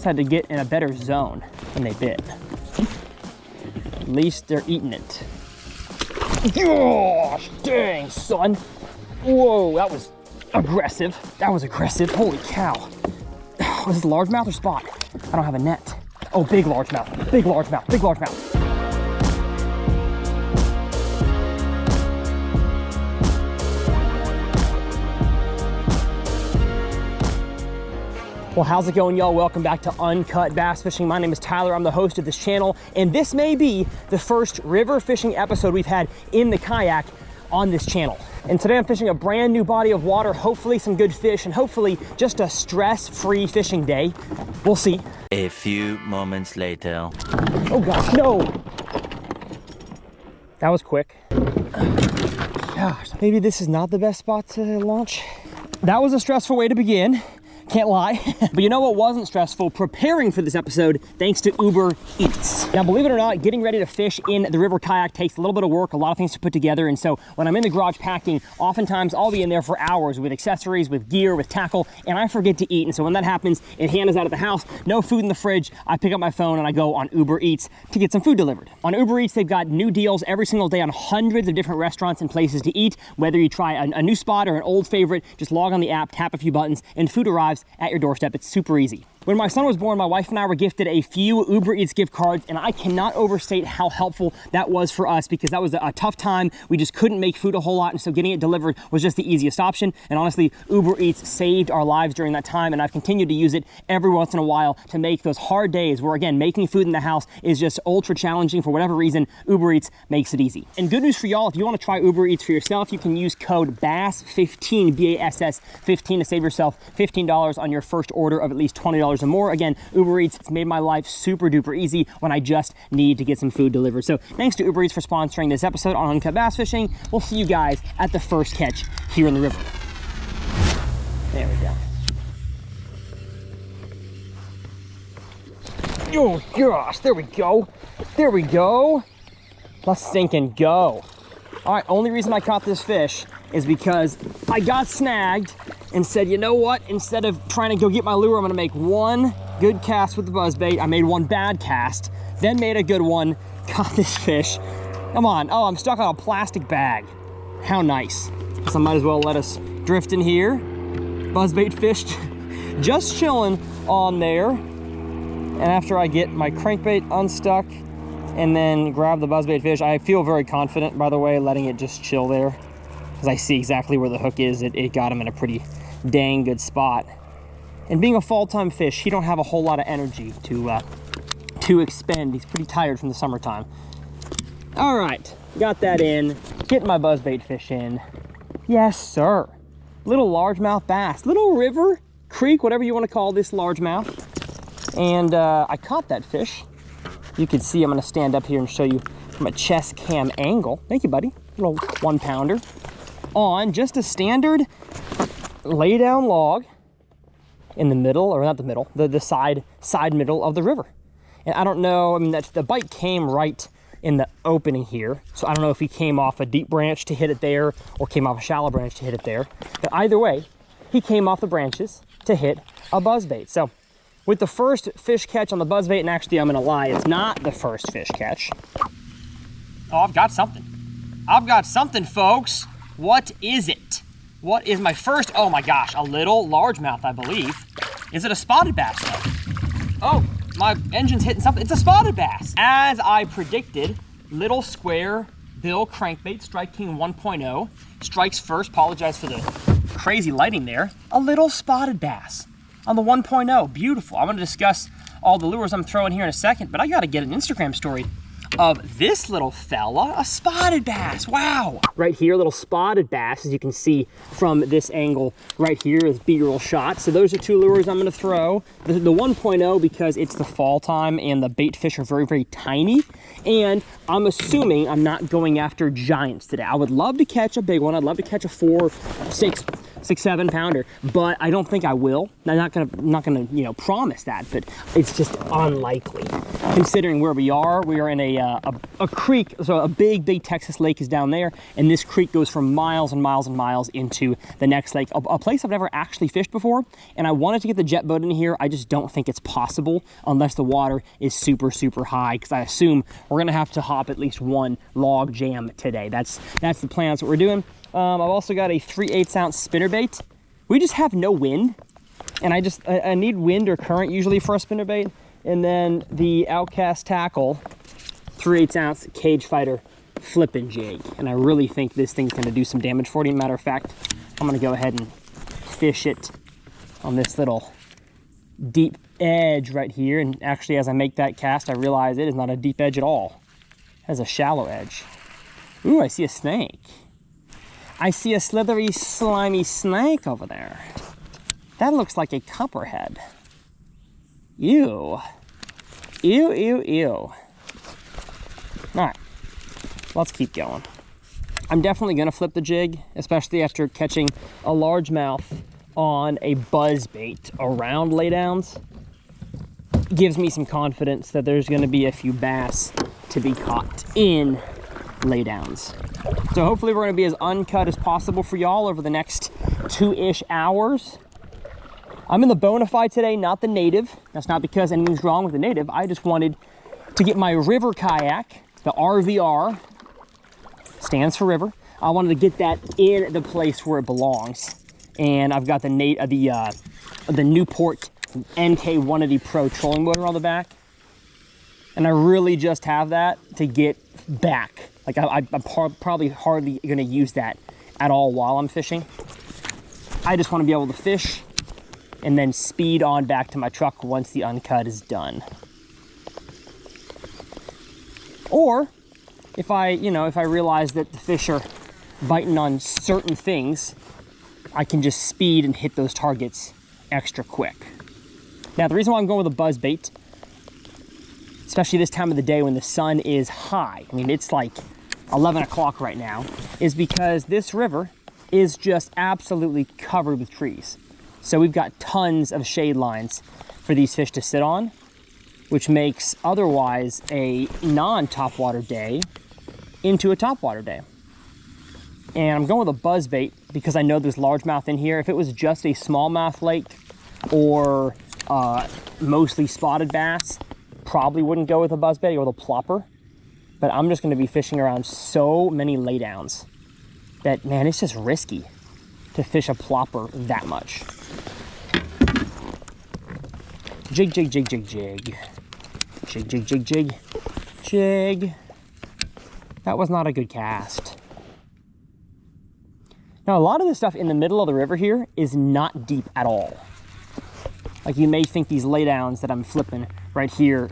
had to get in a better zone when they bit. At least they're eating it. Gosh, dang, son. Whoa, that was aggressive. That was aggressive. Holy cow. Was this largemouth or spot? I don't have a net. Oh, big largemouth. Big largemouth. Big largemouth. Well, how's it going, y'all? Welcome back to Uncut Bass Fishing. My name is Tyler. I'm the host of this channel, and this may be the first river fishing episode we've had in the kayak on this channel. And today I'm fishing a brand new body of water, hopefully some good fish, and hopefully just a stress-free fishing day. We'll see. A few moments later. Oh gosh, no! That was quick. Gosh, maybe this is not the best spot to launch. That was a stressful way to begin. Can't lie. But you know what wasn't stressful? Preparing for this episode thanks to Uber Eats. Now, believe it or not, getting ready to fish in the river kayak takes a little bit of work, a lot of things to put together. And so when I'm in the garage packing, oftentimes I'll be in there for hours with accessories, with gear, with tackle, and I forget to eat. And so when that happens and Hannah's out at the house, no food in the fridge, I pick up my phone and I go on Uber Eats to get some food delivered. On Uber Eats, they've got new deals every single day on hundreds of different restaurants and places to eat. Whether you try a new spot or an old favorite, just log on the app, tap a few buttons, and food arrives at your doorstep. It's super easy. When my son was born, my wife and I were gifted a few Uber Eats gift cards, and I cannot overstate how helpful that was for us because that was a tough time. We just couldn't make food a whole lot, and so getting it delivered was just the easiest option. And honestly, Uber Eats saved our lives during that time, and I've continued to use it every once in a while to make those hard days where, again, making food in the house is just ultra challenging for whatever reason. Uber Eats makes it easy. And good news for y'all, if you want to try Uber Eats for yourself, you can use code BASS15, B-A-S-S 15 to save yourself $15 on your first order of at least $20 or more. Again, Uber Eats, it's made my life super duper easy when I just need to get some food delivered. So thanks to Uber Eats for sponsoring this episode on Uncut Bass Fishing. We'll see you guys at the first catch here in the river. There we go. Oh gosh, there we go. There we go. Let's stinking go. All right, only reason I caught this fish is because I got snagged and said, you know what? Instead of trying to go get my lure, I'm gonna make one good cast with the buzzbait. I made one bad cast, then made a good one, caught this fish. Come on, oh, I'm stuck on a plastic bag. How nice. So I might as well let us drift in here. Buzzbait fish just chilling on there. And after I get my crankbait unstuck and then grab the buzzbait fish, I feel very confident, by the way, letting it just chill there. Because I see exactly where the hook is. It got him in a pretty dang good spot. And being a fall-time fish, he don't have a whole lot of energy to expend. He's pretty tired from the summertime. All right, got that in. Getting my buzzbait fish in. Yes, sir. Little largemouth bass, little river, creek, whatever you want to call this largemouth. And I caught that fish. You can see, I'm gonna stand up here and show you from a chest cam angle. Thank you, buddy. Little 1 pounder on just a standard lay down log in the middle, or not the middle, the side middle of the river. And I don't know, I mean, the bite came right in the opening here. So I don't know if he came off a deep branch to hit it there or came off a shallow branch to hit it there. But either way, he came off the branches to hit a buzzbait. So with the first fish catch on the buzzbait, and actually I'm gonna lie, it's not the first fish catch. Oh, I've got something. I've got something, folks. What is it? What is my first? Oh my gosh, a little largemouth, I believe. Is it a spotted bass though? Oh, my engine's hitting something. It's a spotted bass. As I predicted, little square bill crankbait, Strike King 1.0. Strikes first, apologize for the crazy lighting there. A little spotted bass on the 1.0, beautiful. I'm gonna discuss all the lures I'm throwing here in a second, but I gotta get an Instagram story of this little fella, a spotted bass, wow. Right here, little spotted bass, as you can see from this angle right here is B-roll shot. So those are two lures I'm gonna throw. The 1.0 because it's the fall time and the bait fish are very, very tiny. And I'm assuming I'm not going after giants today. I would love to catch a big one. I'd love to catch a 4, 6, 6, 7 pounder, but I don't think I will. I'm not gonna, you know, promise that, but it's just unlikely. Considering where we are in a creek, so a big Texas lake is down there, and this creek goes for miles and miles and miles into the next lake, a place I've never actually fished before, and I wanted to get the jet boat in here. I just don't think it's possible unless the water is super, super high, because I assume we're gonna have to hop at least one log jam today. That's the plan. That's what we're doing. I've also got a 3/8 ounce spinnerbait. We just have no wind, and I need wind or current usually for a spinnerbait. And then the Outcast Tackle 3/8 ounce cage fighter flipping jig. And I really think this thing's gonna do some damage for you. Matter of fact, I'm gonna go ahead and fish it on this little deep edge right here. And actually, as I make that cast, I realize it is not a deep edge at all. It has a shallow edge. Ooh, I see a snake. I see a slithery, slimy snake over there. That looks like a copperhead. Ew. Ew, ew, ew. All right, let's keep going. I'm definitely gonna flip the jig, especially after catching a largemouth on a buzz bait around laydowns. Gives me some confidence that there's gonna be a few bass to be caught in laydowns. So hopefully we're gonna be as uncut as possible for y'all over the next 2-ish hours. I'm in the Bonafide today, not the native. That's not because anything's wrong with the native. I just wanted to get my river kayak, the RVR, stands for river. I wanted to get that in the place where it belongs. And I've got the Newport NK180 Pro trolling motor on the back. And I really just have that to get back. Like I'm probably hardly gonna use that at all while I'm fishing. I just wanna be able to fish and then speed on back to my truck once the uncut is done. Or if I realize that the fish are biting on certain things, I can just speed and hit those targets extra quick. Now, the reason why I'm going with a buzz bait, especially this time of the day when the sun is high, I mean, it's like 11 o'clock right now, is because this river is just absolutely covered with trees. So we've got tons of shade lines for these fish to sit on, which makes otherwise a non-topwater day into a topwater day. And I'm going with a buzz bait because I know there's largemouth in here. If it was just a smallmouth lake or mostly spotted bass, probably wouldn't go with a buzz bait or the plopper. But I'm just gonna be fishing around so many laydowns that, man, it's just risky to fish a plopper that much. Jig, jig, jig, jig, jig. Jig, jig, jig, jig, jig. That was not a good cast. Now, a lot of the stuff in the middle of the river here is not deep at all. Like, you may think these laydowns that I'm flipping right here,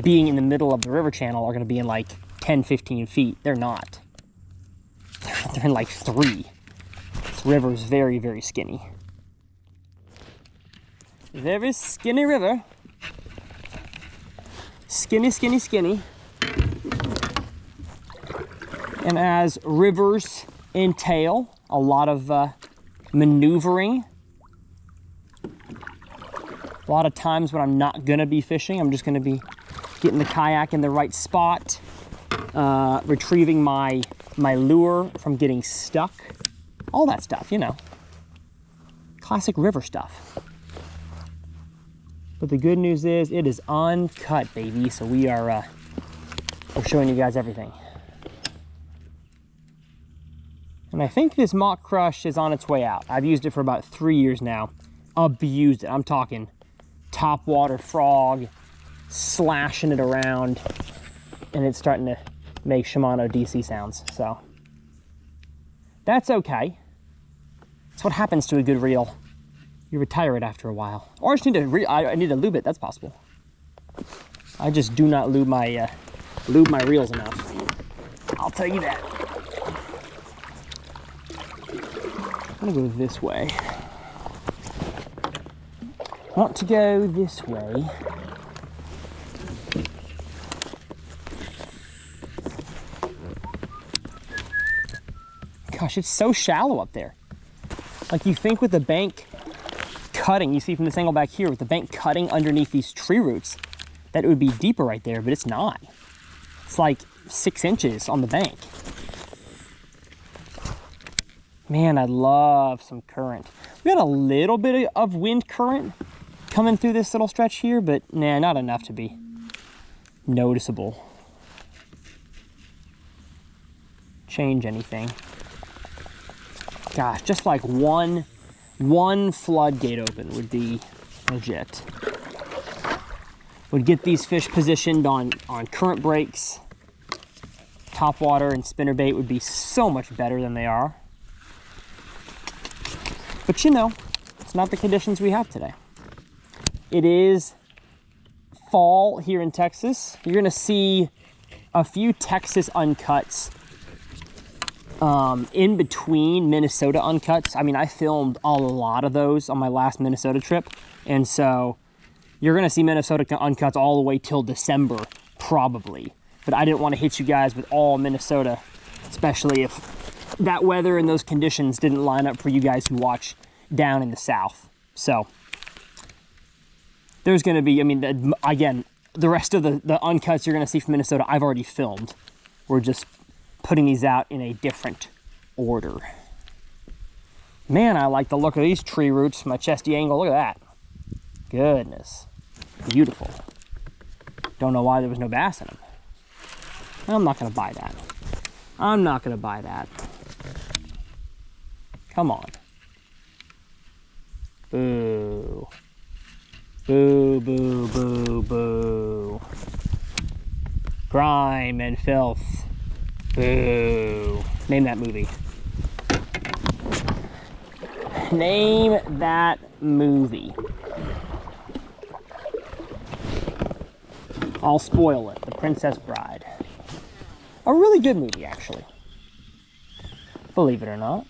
being in the middle of the river channel, are gonna be in like 10, 15 feet. They're not. They're in like 3. This river is very, very skinny. Very skinny river. Skinny, skinny, skinny. And as rivers entail a lot of maneuvering, a lot of times when I'm not gonna be fishing, I'm just gonna be getting the kayak in the right spot, retrieving my lure from getting stuck, all that stuff, you know. Classic river stuff. But the good news is it is uncut, baby. So we are we're showing you guys everything. And I think this Mach Crush is on its way out. I've used it for about 3 years now. Abused it. I'm talking top water frog, slashing it around, and it's starting to make Shimano DC sounds. So that's okay. That's what happens to a good reel. You retire it after a while. Or I just need to I need to lube it. That's possible. I just do not lube my reels enough. I'll tell you that. I'm gonna go this way. Want to go this way. Gosh, it's so shallow up there. Like you think with the bank cutting, you see from this angle back here, with the bank cutting underneath these tree roots, that it would be deeper right there, but it's not. It's like 6 inches on the bank. Man, I love some current. We got a little bit of wind current coming through this little stretch here, but nah, not enough to be noticeable. Change anything. Gosh, just like one floodgate open would be legit. Would get these fish positioned on current breaks. Top water and spinnerbait would be so much better than they are. But you know, it's not the conditions we have today. It is fall here in Texas. You're gonna see a few Texas uncuts in between Minnesota uncuts. I mean, I filmed a lot of those on my last Minnesota trip. And so you're gonna see Minnesota uncuts all the way till December, probably. But I didn't wanna hit you guys with all Minnesota, especially if that weather and those conditions didn't line up for you guys who watch down in the South. So there's gonna be, I mean, again, the rest of the uncuts you're gonna see from Minnesota, I've already filmed. We're just putting these out in a different order. Man, I like the look of these tree roots, my chesty angle, look at that. Goodness, beautiful. Don't know why there was no bass in them. I'm not gonna buy that. I'm not gonna buy that. Come on. Boo. Boo, boo, boo, boo. Grime and filth. Boo. Name that movie. Name that movie. I'll spoil it. The Princess Bride. A really good movie, actually. Believe it or not.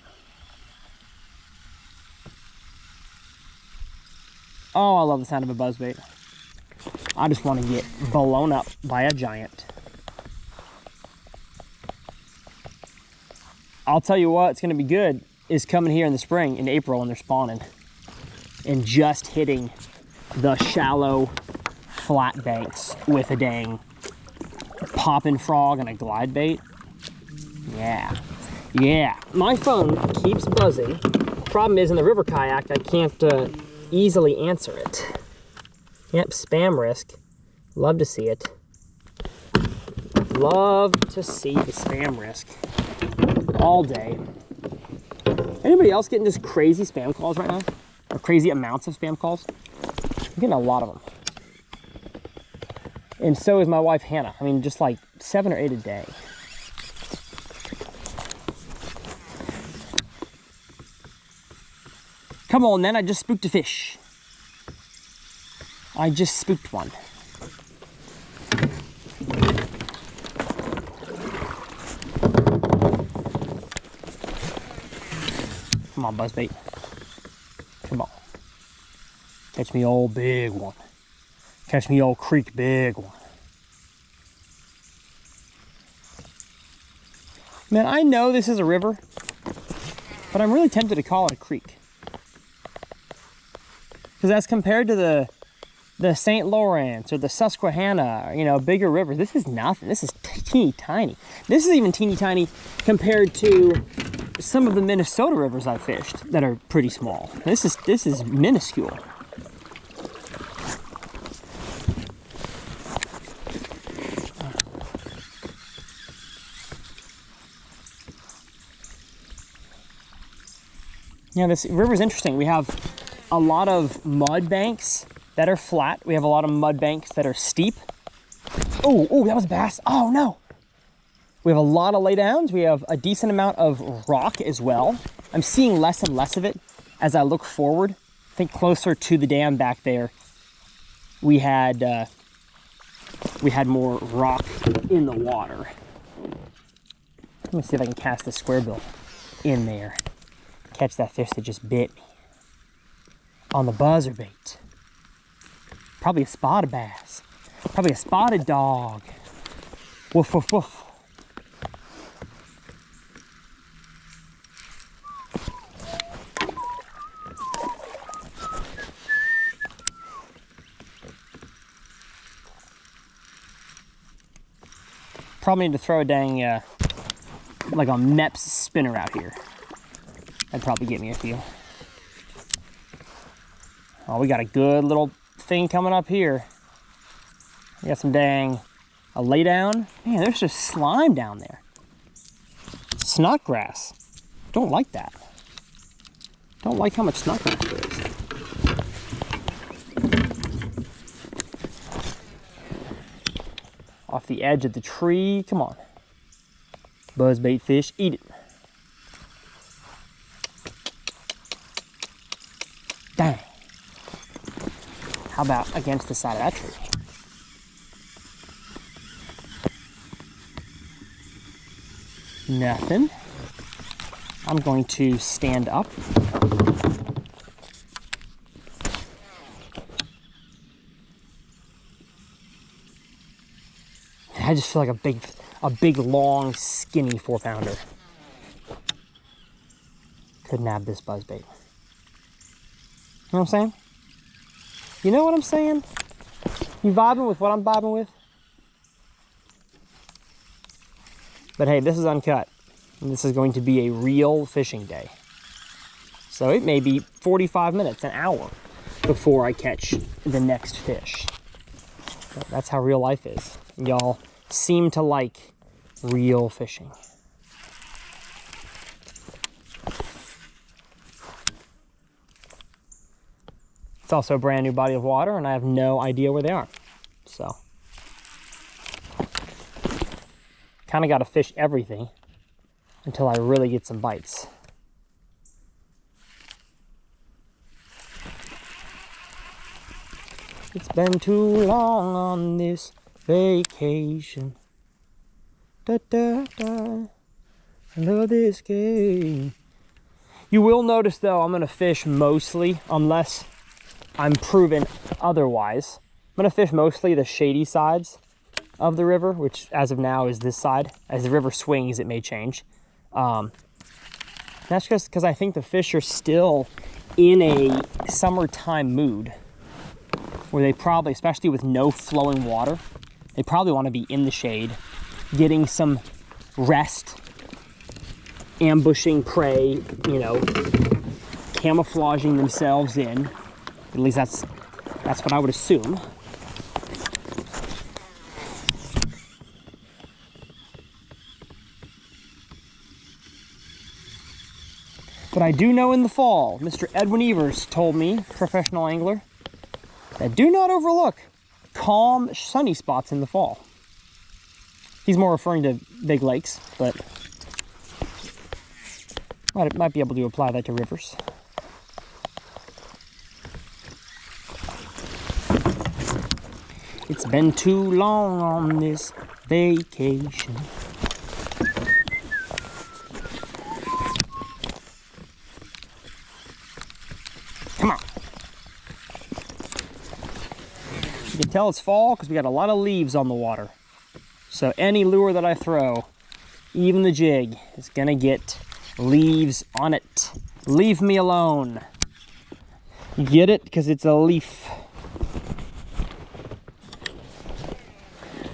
Oh, I love the sound of a buzzbait. I just want to get blown up by a giant. I'll tell you what's going to be good is coming here in the spring, in April, when they're spawning, and just hitting the shallow, flat banks with a dang poppin' frog and a glide bait. Yeah, yeah. My phone keeps buzzing. Problem is, in the river kayak, I can't easily answer it. Yep, spam risk. Love to see it. Love to see the spam risk all day. Anybody else getting just crazy spam calls right now? Or crazy amounts of spam calls? I'm getting a lot of them. And so is my wife, Hannah. I mean, just like 7 or 8 a day. Come on then, I just spooked a fish. I just spooked one. Come on, buzzbait. Come on. Catch me old big one. Catch me old creek big one. Man, I know this is a river, but I'm really tempted to call it a creek. Because as compared to the St. Lawrence or the Susquehanna, you know, bigger rivers, this is nothing. This is teeny tiny. This is even teeny tiny compared to some of the Minnesota rivers I fished that are pretty small. This is minuscule. Yeah, this river is interesting. We have a lot of mud banks that are flat. We have a lot of mud banks that are steep. Oh, that was a bass. Oh no. We have a lot of laydowns. We have a decent amount of rock as well. I'm seeing less and less of it as I look forward. I think closer to the dam back there, we had more rock in the water. Let me see if I can cast the square bill in there. Catch that fish that just bit me on the buzzer bait. Probably a spotted bass. Probably a spotted dog. Woof, woof, woof. Probably need to throw a dang, like a Mep's spinner out here. That'd probably get me a few. Oh, we got a good little thing coming up here. We got some dang, a lay down. Man, there's just slime down there. Snot grass. Don't like that. Don't like how much snot grass there is. Off the edge of the tree, come on. Buzzbait fish, eat it. Dang. How about against the side of that tree? Nothing. I'm going to stand up. I just feel like a big, long, skinny 4-pounder. Could nab this buzzbait. You know what I'm saying? You know what I'm saying? You vibing with what I'm vibing with? But hey, this is Uncut. And this is going to be a real fishing day. So it may be 45 minutes, an hour, before I catch the next fish. But that's how real life is. Y'all seem to like real fishing. It's also a brand new body of water, and I have no idea where they are. So, kind of got to fish everything until I really get some bites. It's been too long on this vacation. Da da da. I love this game. You will notice though, I'm gonna fish mostly, unless I'm proven otherwise. I'm gonna fish mostly the shady sides of the river, which as of now is this side. As the river swings, it may change. That's just because I think the fish are still in a summertime mood, where they probably, especially with no flowing water, they probably want to be in the shade, getting some rest, ambushing prey, you know, camouflaging themselves in. At least that's what I would assume. But I do know in the fall, Mr. Edwin Evers told me, professional angler, that do not overlook calm, sunny spots in the fall. He's more referring to big lakes, but might be able to apply that to rivers. It's been too long on this vacation. Come on. You can tell it's fall because we got a lot of leaves on the water. So any lure that I throw, even the jig, is gonna get leaves on it. Leave me alone. You get it? Because it's a leaf.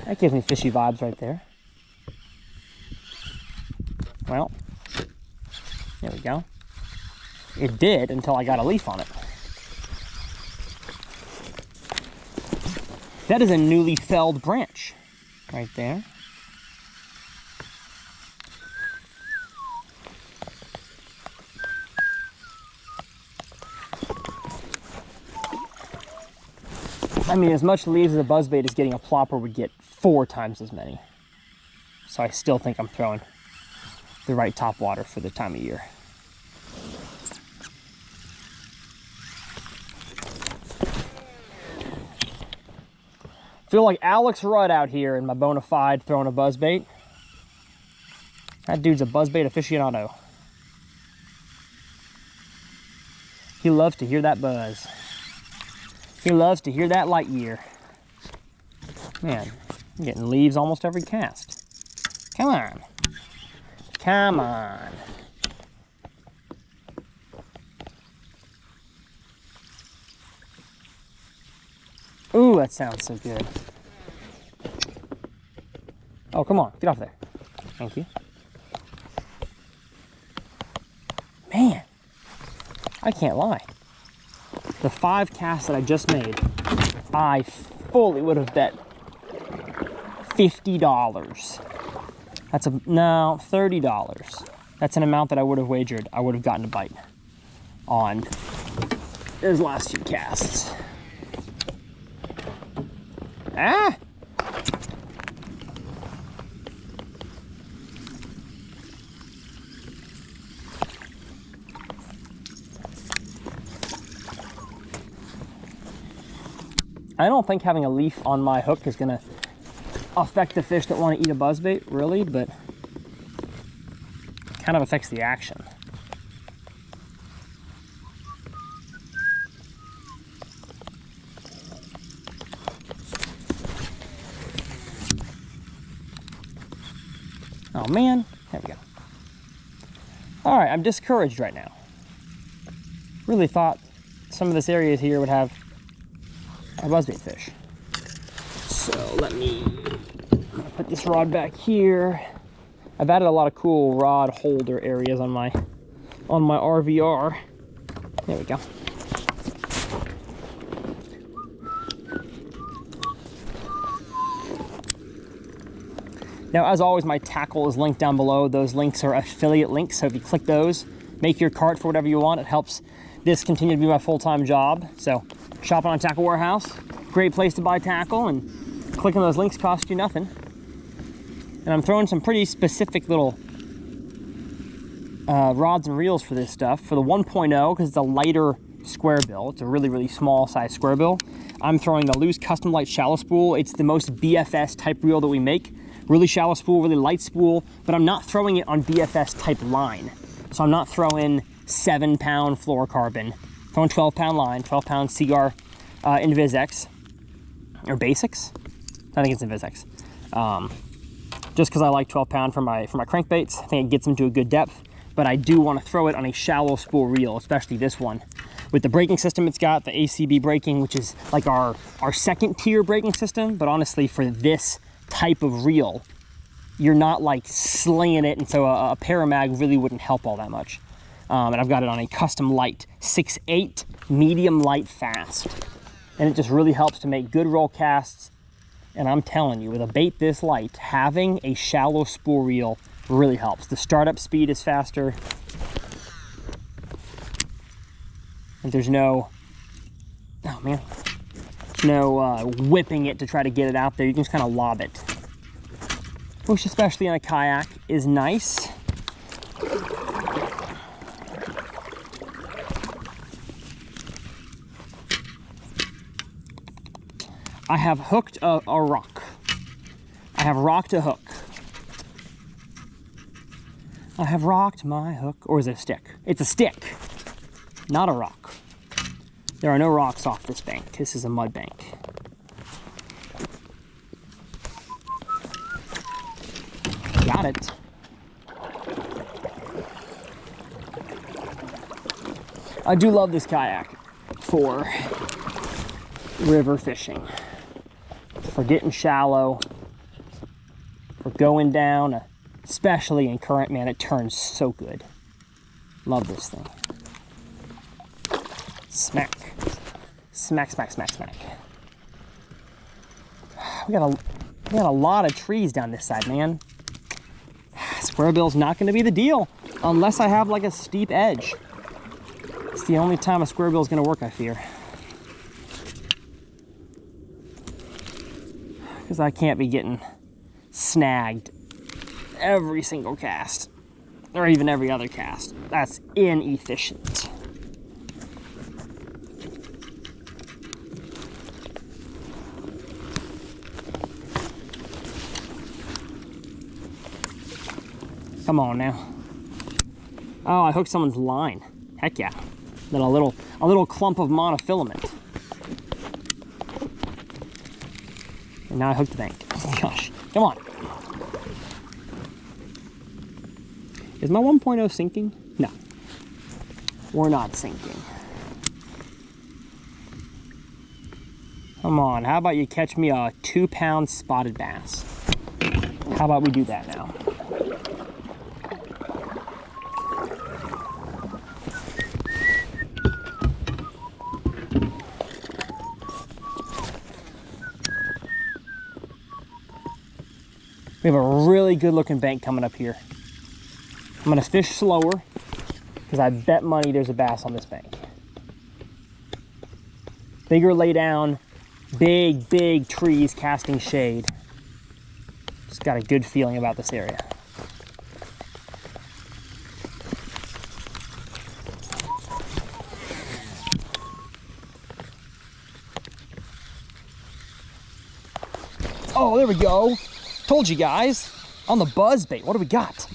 That gives me fishy vibes right there. Well, there we go. It did until I got a leaf on it. That is a newly felled branch right there. I mean, as much leaves as a buzzbait is getting, a plopper would get 4 times as many. So I still think I'm throwing the right top water for the time of year. Feel like Alex Rudd out here in my Bonafide throwing a buzzbait. That dude's a buzzbait aficionado. He loves to hear that buzz. He loves to hear that Eyegear. Man, I'm getting leaves almost every cast. Come on. Come on. Ooh, that sounds so good. Oh, come on, get off there. Thank you. Man, I can't lie. The 5 casts that I just made, I fully would have bet $50. No, $30. That's an amount that I would have wagered. I would have gotten a bite on those last 2 casts. Ah! I don't think having a leaf on my hook is gonna affect the fish that want to eat a buzzbait, really, but it kind of affects the action. Oh man, there we go. All right, I'm discouraged right now. Really thought some of this area here would have a buzzbait fish. So let me put this rod back here. I've added a lot of cool rod holder areas on my RVR. There we go. Now, as always, my tackle is linked down below. Those links are affiliate links, so if you click those, make your cart for whatever you want. It helps this continue to be my full-time job. So, shopping on Tackle Warehouse, great place to buy tackle, and clicking those links costs you nothing. And I'm throwing some pretty specific little rods and reels for this stuff. For the 1.0, because it's a lighter square bill, it's a really, really small size square bill, I'm throwing the loose custom light shallow spool. It's the most BFS type reel that we make. Really shallow spool, really light spool, but I'm not throwing it on BFS type line. So I'm not throwing 7-pound fluorocarbon, throwing 12-pound line, 12-pound Seaguar Invis-X, or Basics. I think it's Invis-X. Just because I like 12-pound for my crankbaits. I think it gets them to a good depth, but I do want to throw it on a shallow spool reel, especially this one. With the braking system it's got, the ACB braking, which is like our second tier braking system, but honestly for this type of reel, you're not like slinging it, and so a paramag really wouldn't help all that much. And I've got it on a custom light 6/8 medium light fast, and it just really helps to make good roll casts. And I'm telling you, with a bait this light, having a shallow spool reel really helps. The startup speed is faster, and there's no, oh man, no whipping it to try to get it out there. You can just kind of lob it, which especially in a kayak is nice. I have hooked a rock. I have rocked a hook. I have rocked my hook, or is it a stick? It's a stick, not a rock. There are no rocks off this bank. This is a mud bank. Got it. I do love this kayak for river fishing, for getting shallow, for going down, especially in current. Man, it turns so good. Love this thing. Smack. Smack, smack, smack, smack. We got a lot of trees down this side, man. Square bill's not going to be the deal unless I have like a steep edge. It's the only time a square bill is going to work, I fear. Because I can't be getting snagged every single cast, or even every other cast. That's inefficient. Come on now. Oh, I hooked someone's line. Heck yeah. Then a little clump of monofilament. And now I hooked the bank. Oh gosh, come on. Is my 1.0 sinking? No, we're not sinking. Come on, how about you catch me a 2-pound spotted bass? How about we do that now? We have a really good looking bank coming up here. I'm gonna fish slower because I bet money there's a bass on this bank. Bigger lay down, big trees casting shade. Just got a good feeling about this area. Oh, there we go. Told you guys, on the buzz bait. What do we got?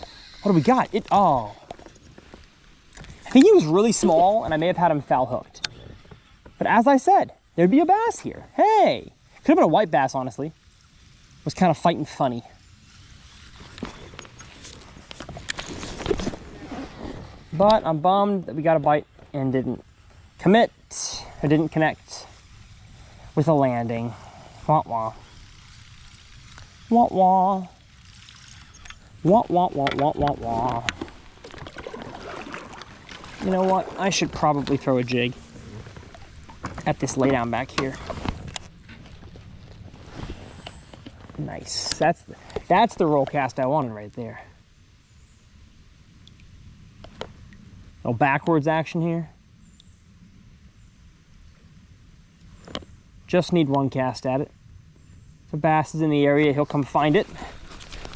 What do we got? Oh. I think he was really small and I may have had him foul hooked. But as I said, there'd be a bass here. Hey, could have been a white bass, honestly. Was kind of fighting funny. But I'm bummed that we got a bite and didn't commit, or didn't connect with a landing. Wah wah. Wah wah. Wah wah wah wah wah wah. You know what? I should probably throw a jig at this laydown back here. Nice. That's the roll cast I wanted right there. No backwards action here. Just need one cast at it. If a bass is in the area, he'll come find it.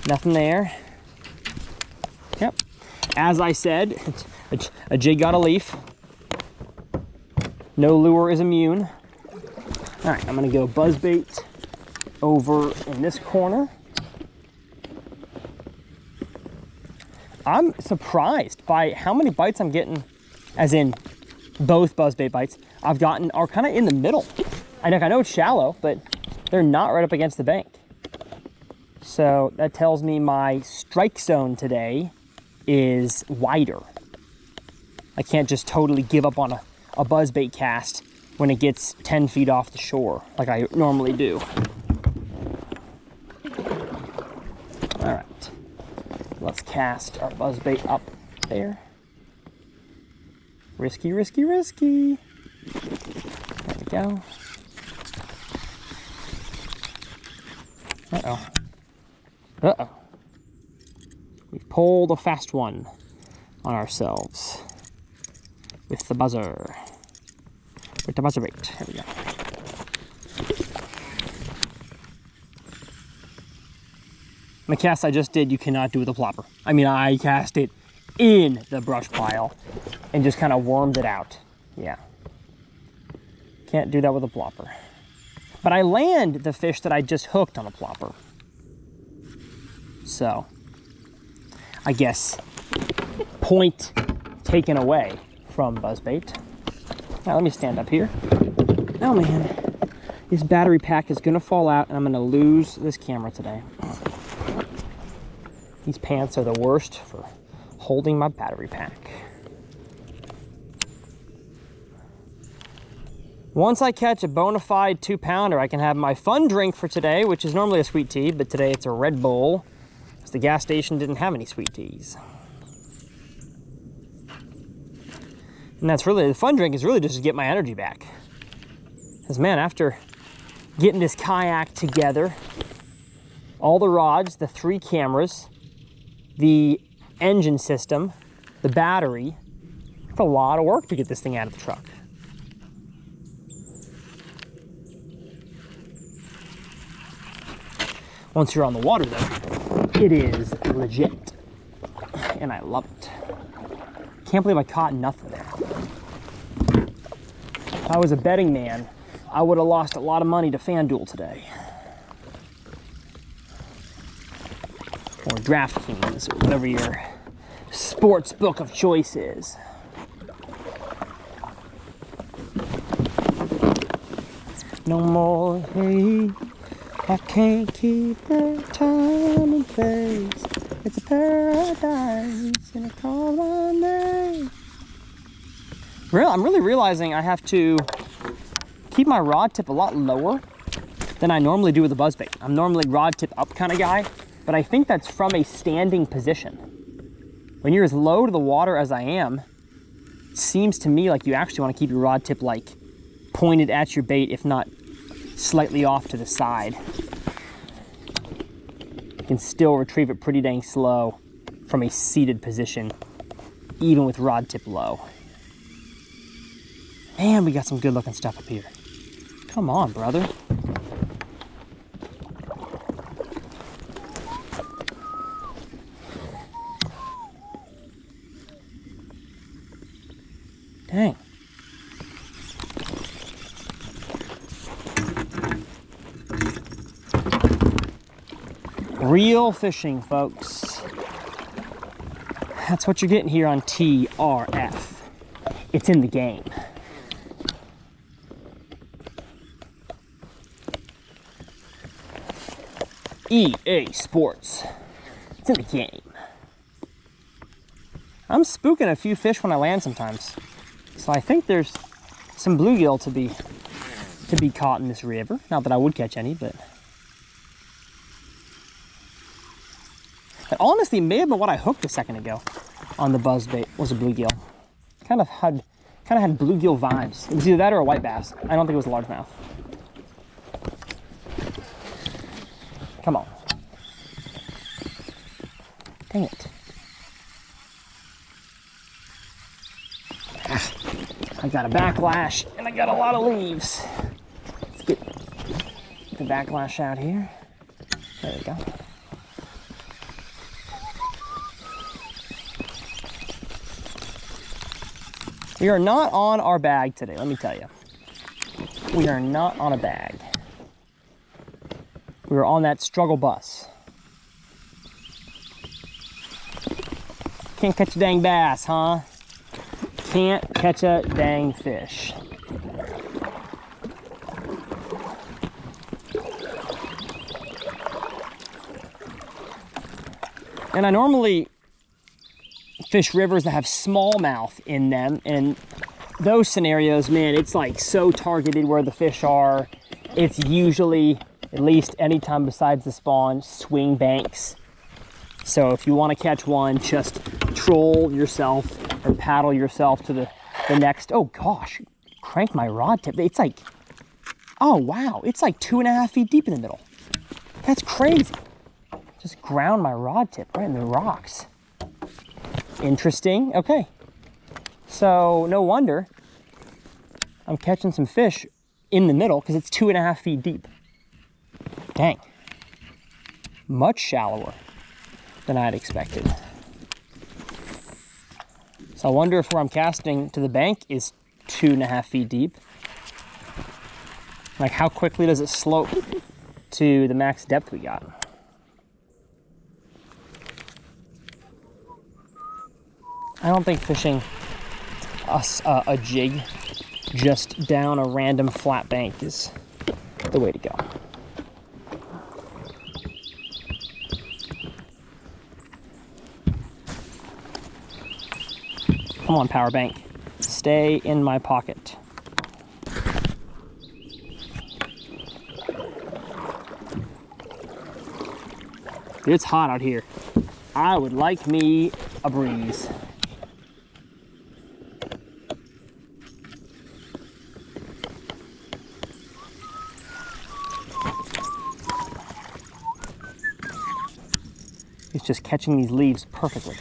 Nothing there. Yep. As I said, a jig got a leaf. No lure is immune. All right, I'm gonna go buzzbait over in this corner. I'm surprised by how many bites I'm getting, as in both buzzbait bites I've gotten are kind of in the middle. I know it's shallow, but they're not right up against the bank. So that tells me my strike zone today is wider. I can't just totally give up on a buzzbait cast when it gets 10 feet off the shore like I normally do. All right. Let's cast our buzzbait up there. Risky, risky, risky. There we go. Uh-oh. Uh-oh. We've pulled a fast one on ourselves with the buzzer. With the buzzer bait. There we go. The cast I just did, you cannot do with a plopper. I mean, I cast it in the brush pile and just kind of wormed it out. Yeah. Can't do that with a plopper. But I land the fish that I just hooked on a plopper. So, I guess point taken away from buzzbait. Now let me stand up here. Oh man, this battery pack is gonna fall out and I'm gonna lose this camera today. These pants are the worst for holding my battery pack. Once I catch a Bonafide 2-pounder, I can have my fun drink for today, which is normally a sweet tea, but today it's a Red Bull, because the gas station didn't have any sweet teas. And that's really, the fun drink is really just to get my energy back. Because man, after getting this kayak together, all the rods, the 3 cameras, the engine system, the battery, it's a lot of work to get this thing out of the truck. Once you're on the water though, it is legit. And I love it. Can't believe I caught nothing there. If I was a betting man, I would have lost a lot of money to FanDuel today. Or DraftKings, or whatever your sports book of choice is. No more hate, I can't keep the time and place. It's a paradise in a cold one day. I'm really realizing I have to keep my rod tip a lot lower than I normally do with a buzzbait. I'm normally rod tip up kind of guy. but I think that's from a standing position. When you're as low to the water as I am, it seems to me like you actually want to keep your rod tip like pointed at your bait, if not slightly off to the side. You can still retrieve it pretty dang slow from a seated position, even with rod tip low. Man, we got some good looking stuff up here. Come on, brother. Dang. Real fishing, folks. That's what you're getting here on TRF. It's in the game. EA Sports. It's in the game. I'm spooking a few fish when I land sometimes. So I think there's some bluegill to be caught in this river. Not that I would catch any, but that honestly may have been what I hooked a second ago on the buzzbait, was a bluegill. Kind of had bluegill vibes. It was either that or a white bass. I don't think it was a largemouth. Come on. Dang it. I got a backlash and I got a lot of leaves. Let's get the backlash out here. There we go. We are not on our bag today, let me tell you. We are not on a bag. We were on that struggle bus. Can't catch a dang bass, huh? Can't catch a dang fish. And I normally fish rivers that have smallmouth in them, and those scenarios, man, it's like so targeted where the fish are. It's usually, at least any time besides the spawn, swing banks. So if you want to catch one, just troll yourself or paddle yourself to the next. Oh gosh, crank my rod tip. It's like, oh wow, it's like 2.5 feet deep in the middle. That's crazy. Just ground my rod tip right in the rocks. Interesting. Okay, so no wonder I'm catching some fish in the middle, because it's 2.5 feet deep. Dang, much shallower than I had expected. So I wonder if where I'm casting to the bank is 2.5 feet deep. Like, how quickly does it slope to the max depth we got? I don't think fishing a jig just down a random flat bank is the way to go. Come on, power bank. Stay in my pocket. Dude, it's hot out here. I would like me a breeze. It's just catching these leaves perfectly.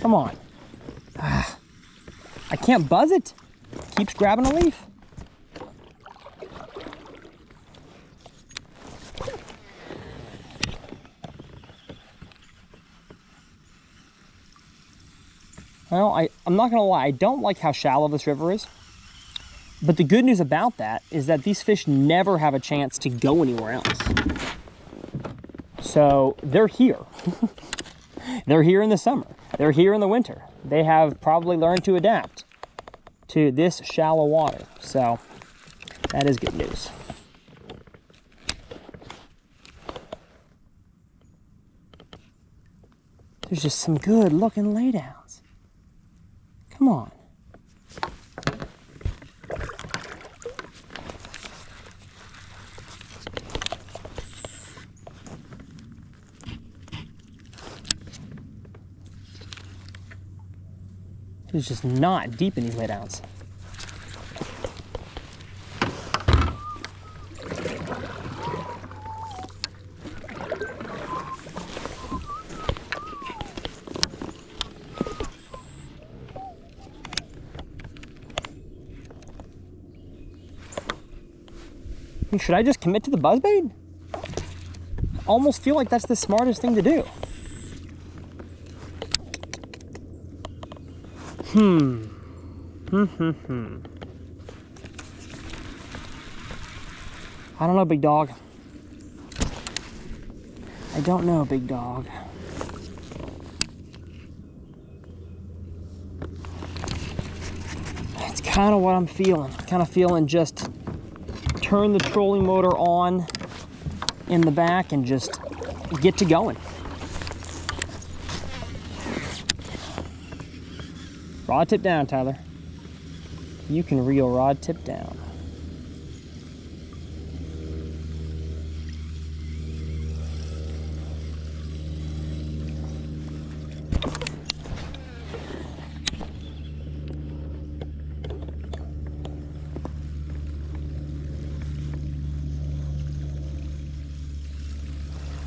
Come on. I can't buzz it. Keeps grabbing a leaf. Well, I'm not gonna lie, I don't like how shallow this river is. But the good news about that is that these fish never have a chance to go anywhere else. So they're here. They're here in the summer. They're here in the winter. They have probably learned to adapt to this shallow water. So that is good news. There's just some good looking laydowns. Come on. It's just not deep in these laydowns. Should I just commit to the buzzbait? I almost feel like that's the smartest thing to do. I don't know, big dog. I don't know, big dog. It's kind of what I'm feeling. Kind of feeling just turn the trolling motor on in the back and just get to going. Rod tip down, Tyler. You can reel rod tip down.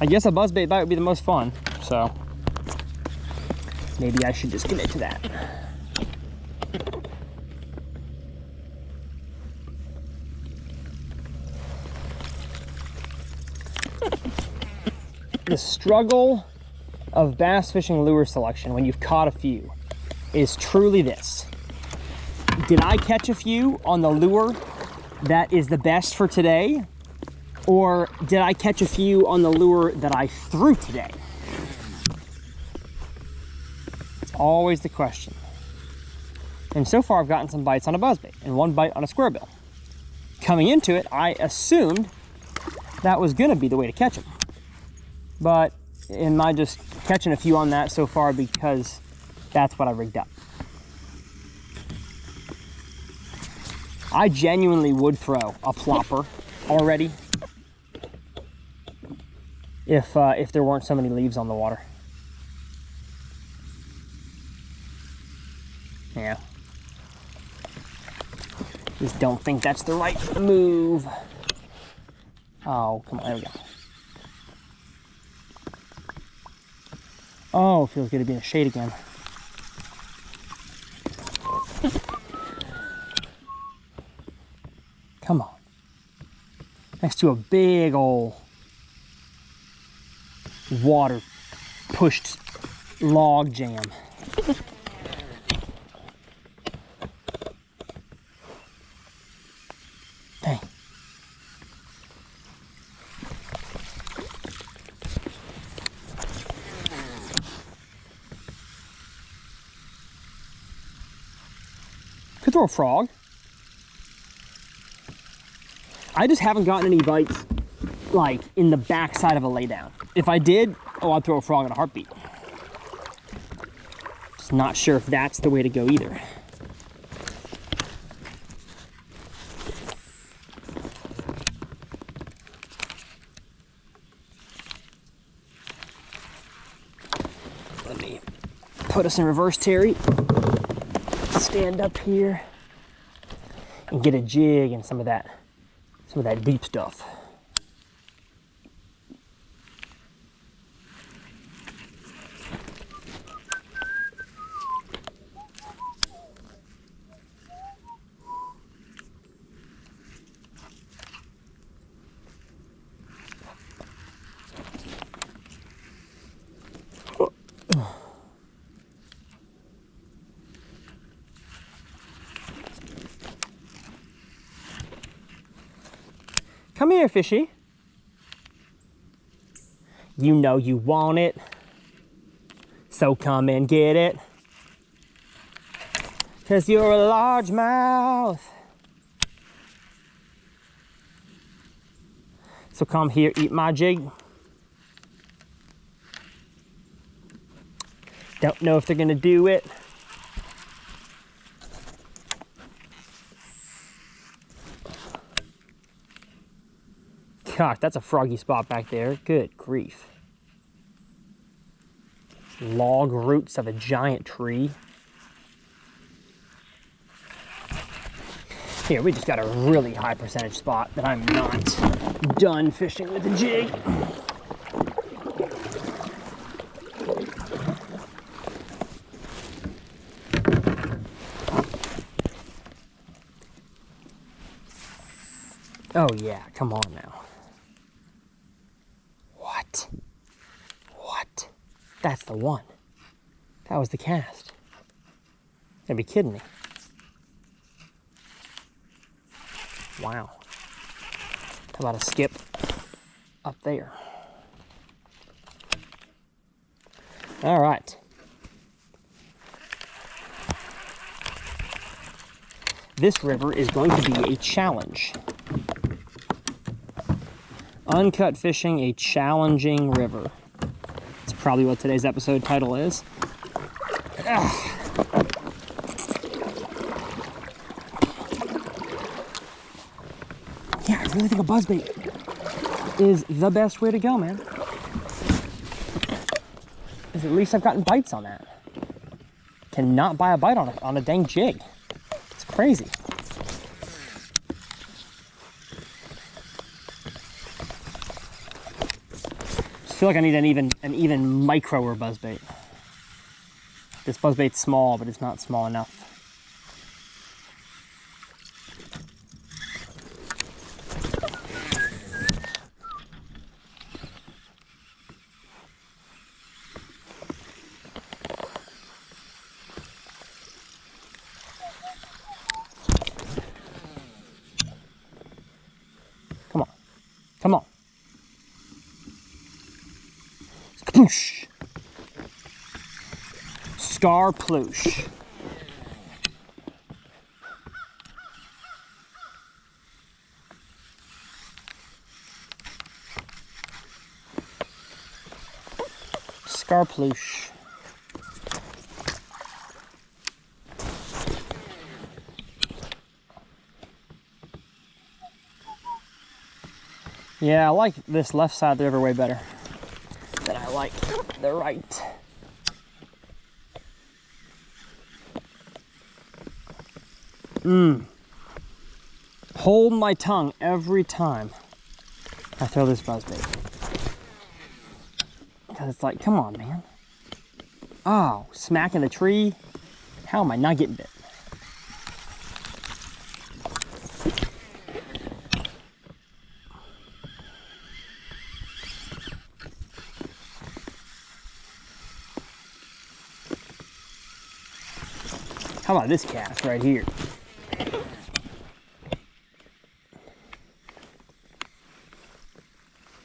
I guess a buzzbait bite would be the most fun, so maybe I should just commit to that. The struggle of bass fishing lure selection when you've caught a few is truly this. Did I catch a few on the lure that is the best for today? Or did I catch a few on the lure that I threw today? It's always the question. And so far I've gotten some bites on a buzzbait and one bite on a square bill. Coming into it, I assumed that was gonna be the way to catch them. But am I just catching a few on that so far because that's what I rigged up? I genuinely would throw a plopper already if there weren't so many leaves on the water. Yeah. Just don't think that's the right move. Oh, come on, there we go. Oh, feels good to be in the shade again. Come on. Next to a big old water pushed log jam. Dang. Could throw a frog. I just haven't gotten any bites like in the backside of a laydown. If I did, oh, I'd throw a frog in a heartbeat. Just not sure if that's the way to go either. Let me put us in reverse, Terry. Stand up here and get a jig and some of that deep stuff. Come here, fishy. You know you want it, so come and get it. 'Cause you're a largemouth. So come here, eat my jig. Don't know if they're gonna do it. Gosh, that's a froggy spot back there. Good grief. Log roots of a giant tree. Here, we just got a really high percentage spot that I'm not done fishing with the jig. Oh yeah, come on now. What? What? That's the one. That was the cast. You gotta be kidding me. Wow. How about a skip up there? All right. This river is going to be a challenge. Uncut fishing, a challenging river. That's probably what today's episode title is. Ugh. Yeah, I really think a buzzbait is the best way to go, man. At least I've gotten bites on that. Cannot buy a bite on a dang jig. It's crazy. I feel like I need an even microer buzzbait. This buzzbait's small, but it's not small enough. Come on. Come on. Sploosh. Scar ploosh. Scar ploosh. Yeah, I like this left side of the river way better than I like the right. Hold my tongue every time I throw this buzzbait. Because it's like, come on, man. Oh, smacking the tree. How am I not getting bit? How about this cast right here?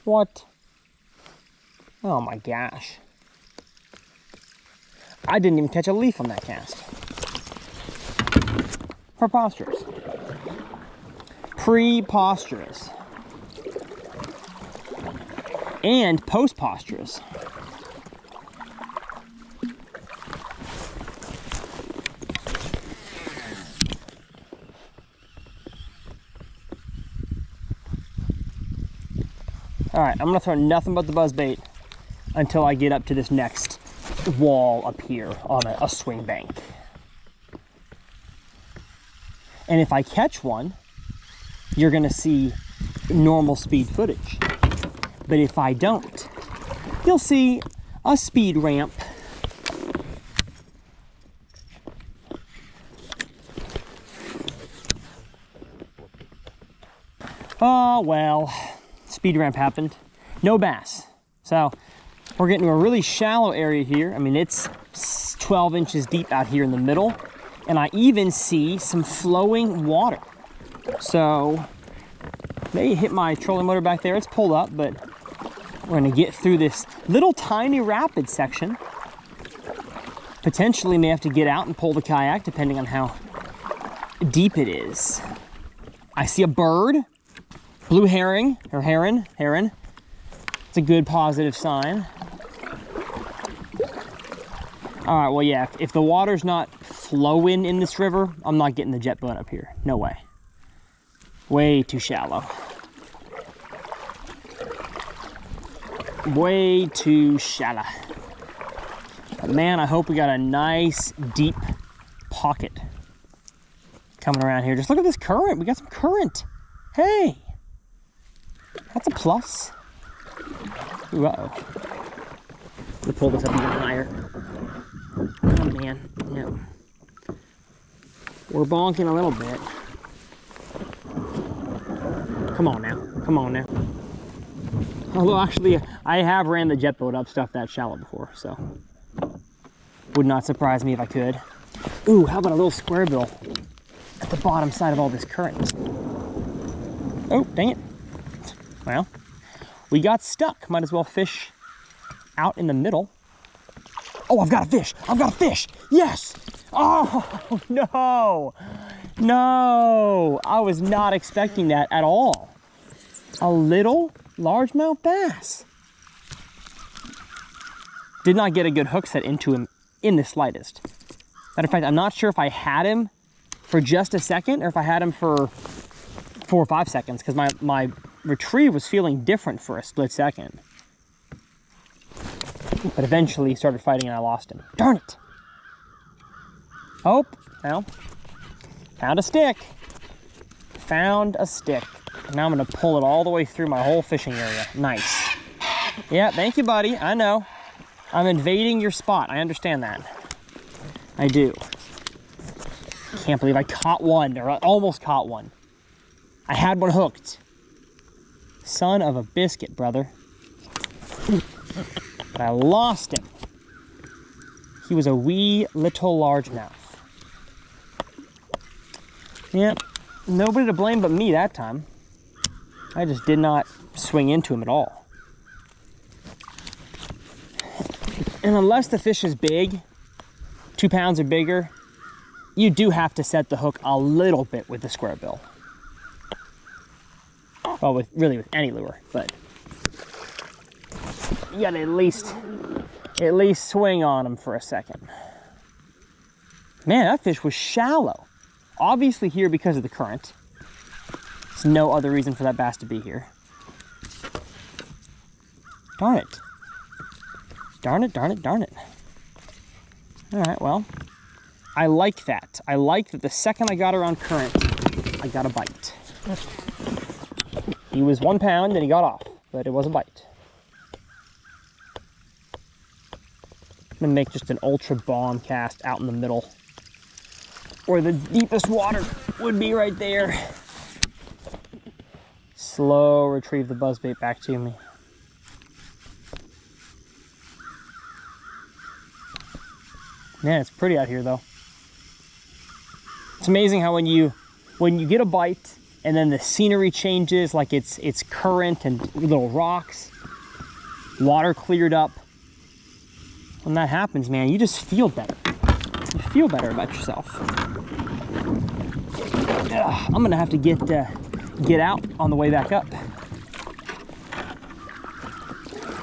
What? Oh my gosh. I didn't even catch a leaf on that cast. Preposterous. Preposterous. And post-posterous. All right, I'm gonna throw nothing but the buzzbait until I get up to this next wall up here on a swing bank. And if I catch one, you're gonna see normal speed footage. But if I don't, you'll see a speed ramp. Oh, well. Speed ramp happened. No bass. So we're getting to a really shallow area here. I mean, it's 12 inches deep out here in the middle. And I even see some flowing water. So may hit my trolling motor back there. It's pulled up, but we're gonna get through this little tiny rapid section. Potentially may have to get out and pull the kayak depending on how deep it is. I see a bird. Blue herring, or heron. It's a good positive sign. All right, well, yeah, if the water's not flowing in this river, I'm not getting the jet boat up here. No way. Way too shallow. Way too shallow. But man, I hope we got a nice deep pocket. coming around here. Just look at this current. We got some current. Hey, that's a plus. Ooh, uh-oh. We'll pull this up even higher. Oh, man. Yeah. We're bonking a little bit. Come on now. Come on now. Although, actually, I have ran the jet boat up stuff that shallow before, so would not surprise me if I could. Ooh, how about a little square bill at the bottom side of all this current? Oh, dang it. Well, we got stuck. Might as well fish out in the middle. Oh, I've got a fish. I've got a fish. Yes. Oh, no. No. I was not expecting that at all. A little largemouth bass. Did not get a good hook set into him in the slightest. Matter of fact, I'm not sure if I had him for just a second or if I had him for 4 or 5 seconds, because my retrieve was feeling different for a split second. But eventually he started fighting and I lost him. Darn it. Oh, well, found a stick. Found a stick. Now I'm gonna pull it all the way through my whole fishing area. Nice. Yeah, thank you, buddy. I know. I'm invading your spot. I understand that. I do. Can't believe I caught one, or almost caught one. I had one hooked. Son of a biscuit, brother. But I lost him. He was a wee little largemouth. Yeah, nobody to blame but me that time. I just did not swing into him at all. And unless the fish is big, 2 pounds or bigger, you do have to set the hook a little bit with the square bill. Well, with any lure, but you gotta at least swing on them for a second. Man, that fish was shallow. Obviously here because of the current. There's no other reason for that bass to be here. Darn it. Darn it, darn it, darn it. All right, well, I like that. I like that the second I got around current, I got a bite. He was 1 pound and he got off, but it was a bite. I'm gonna make just an ultra bomb cast out in the middle, where the deepest water would be right there. Slow retrieve the buzzbait back to me. Man, it's pretty out here though. It's amazing how when you get a bite and then the scenery changes, like it's current and little rocks, water cleared up. When that happens, man, you just feel better. You feel better about yourself. I'm gonna have to get out on the way back up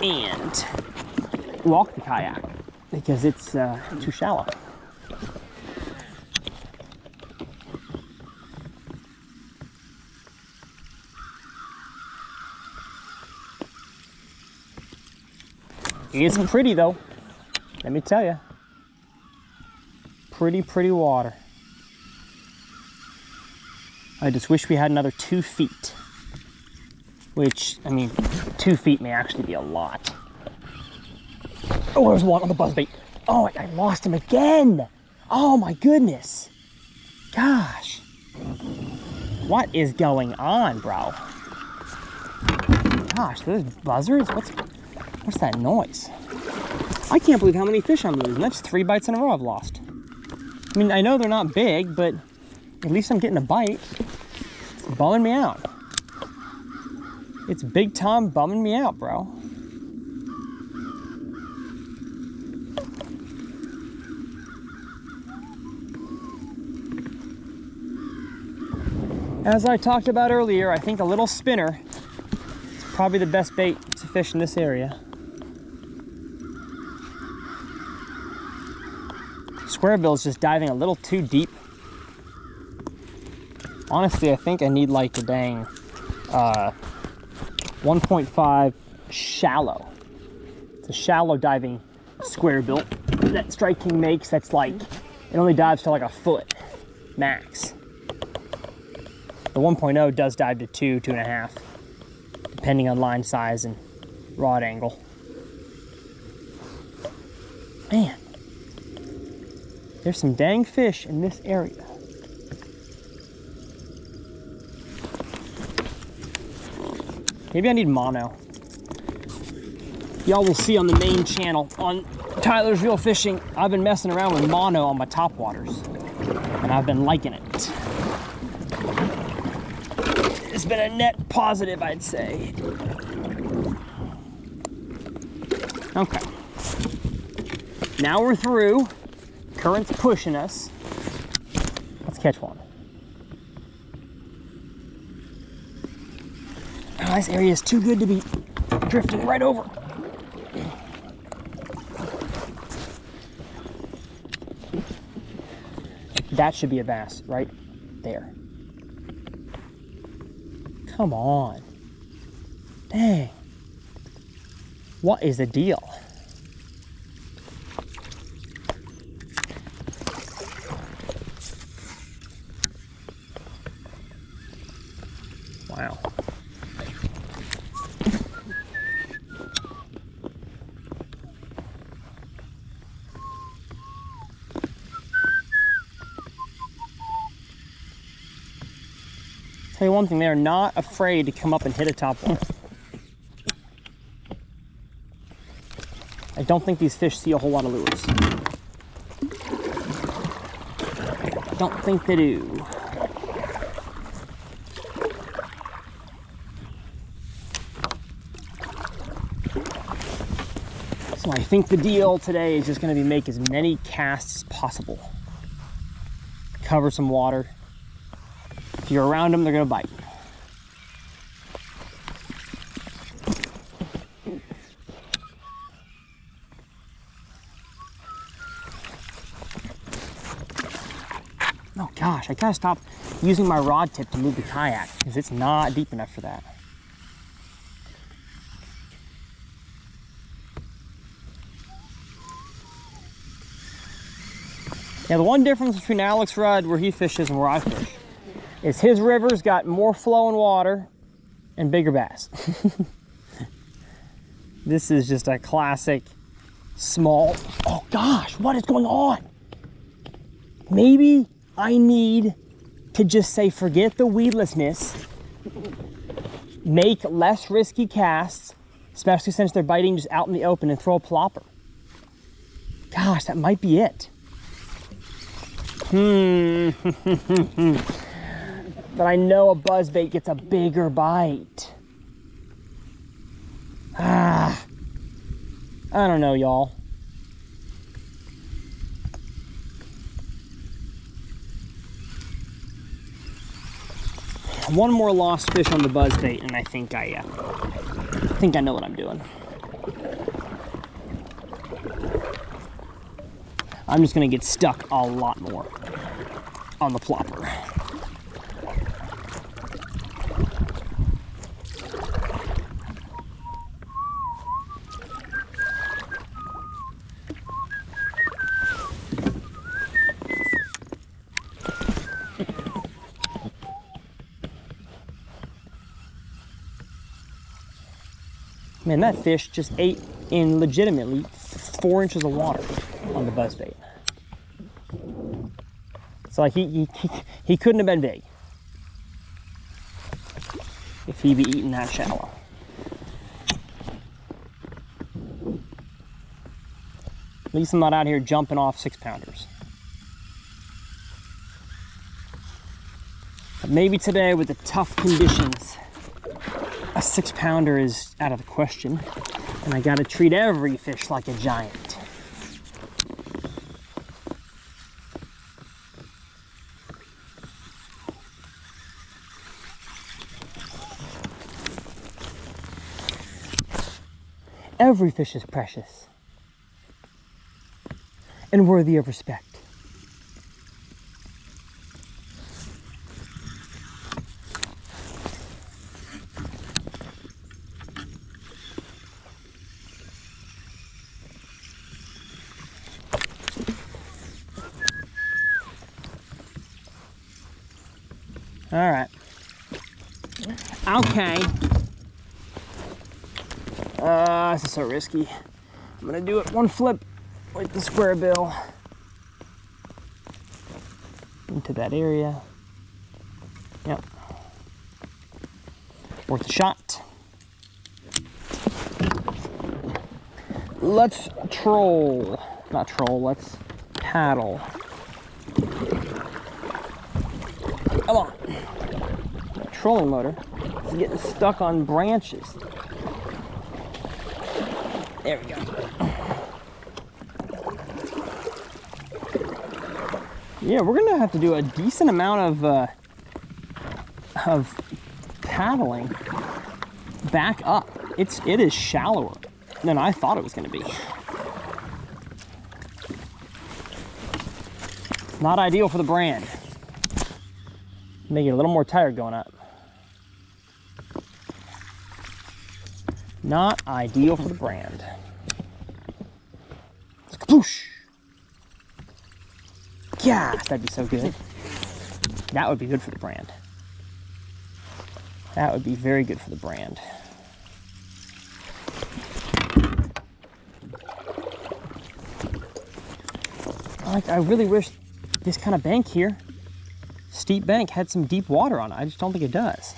and walk the kayak because it's too shallow. It's pretty though, let me tell you. Pretty, pretty water. I just wish we had another 2 feet, which, I mean, 2 feet may actually be a lot. Oh, there's one on the buzzbait. Oh, I lost him again. Oh my goodness. Gosh. What is going on, bro? Gosh, those buzzards, what's that noise? I can't believe how many fish I'm losing. That's 3 bites in a row I've lost. I mean, I know they're not big, but at least I'm getting a bite. It's bumming me out. It's big time bumming me out, bro. As I talked about earlier, I think a little spinner is probably the best bait to fish in this area. Square bill is just diving a little too deep. Honestly, I think I need like a dang 1.5 shallow. It's a shallow diving square bill that Strike King makes. That's like, it only dives to like a foot max. The 1.0 does dive to 2, 2.5, depending on line size and rod angle. Man, there's some dang fish in this area. Maybe I need mono. Y'all will see on the main channel on Tyler's Real Fishing, I've been messing around with mono on my top waters, and I've been liking it. It's been a net positive, I'd say. Okay. Now we're through. Current's pushing us. Let's catch one. Oh, this area is too good to be drifting right over. That should be a bass right there. Come on. Dang. What is the deal? Wow. Tell you one thing, they're not afraid to come up and hit a top one. I don't think these fish see a whole lot of lures. I don't think they do. So I think the deal today is just going to be make as many casts as possible. Cover some water. If you're around them, they're going to bite. Oh gosh, I gotta stop using my rod tip to move the kayak because it's not deep enough for that. Yeah, the one difference between Alex Rudd, where he fishes, and where I fish, is his river's got more flowing water and bigger bass. This is just a classic small, oh gosh, what is going on? Maybe I need to just say, forget the weedlessness, make less risky casts, especially since they're biting just out in the open, and throw a plopper. Gosh, that might be it. But I know a buzzbait gets a bigger bite. I don't know, y'all. One more lost fish on the buzzbait, and I think I know what I'm doing. I'm just gonna get stuck a lot more on the plopper. Man, that fish just ate in legitimately 4 inches of water on the buzzbait. So like he couldn't have been big if he'd be eating that shallow. At least I'm not out here jumping off 6-pounders. But maybe today with the tough conditions, a 6-pounder is out of the question, and I gotta treat every fish like a giant. Every fish is precious and worthy of respect. All right, Okay. This is so risky. I'm gonna do it one flip with the square bill into that area. Yep. Worth a shot. Let's troll. Not troll, let's paddle. Come on. That trolling motor is getting stuck on branches. There we go. Yeah, we're gonna have to do a decent amount of paddling back up. It is shallower than I thought it was gonna be. Not ideal for the brand. Make it a little more tired going up. Not ideal for the brand. Sploosh! Yeah, that'd be so good. That would be good for the brand. That would be very good for the brand. I really wish this kind of bank here, steep bank, had some deep water on it. I just don't think it does.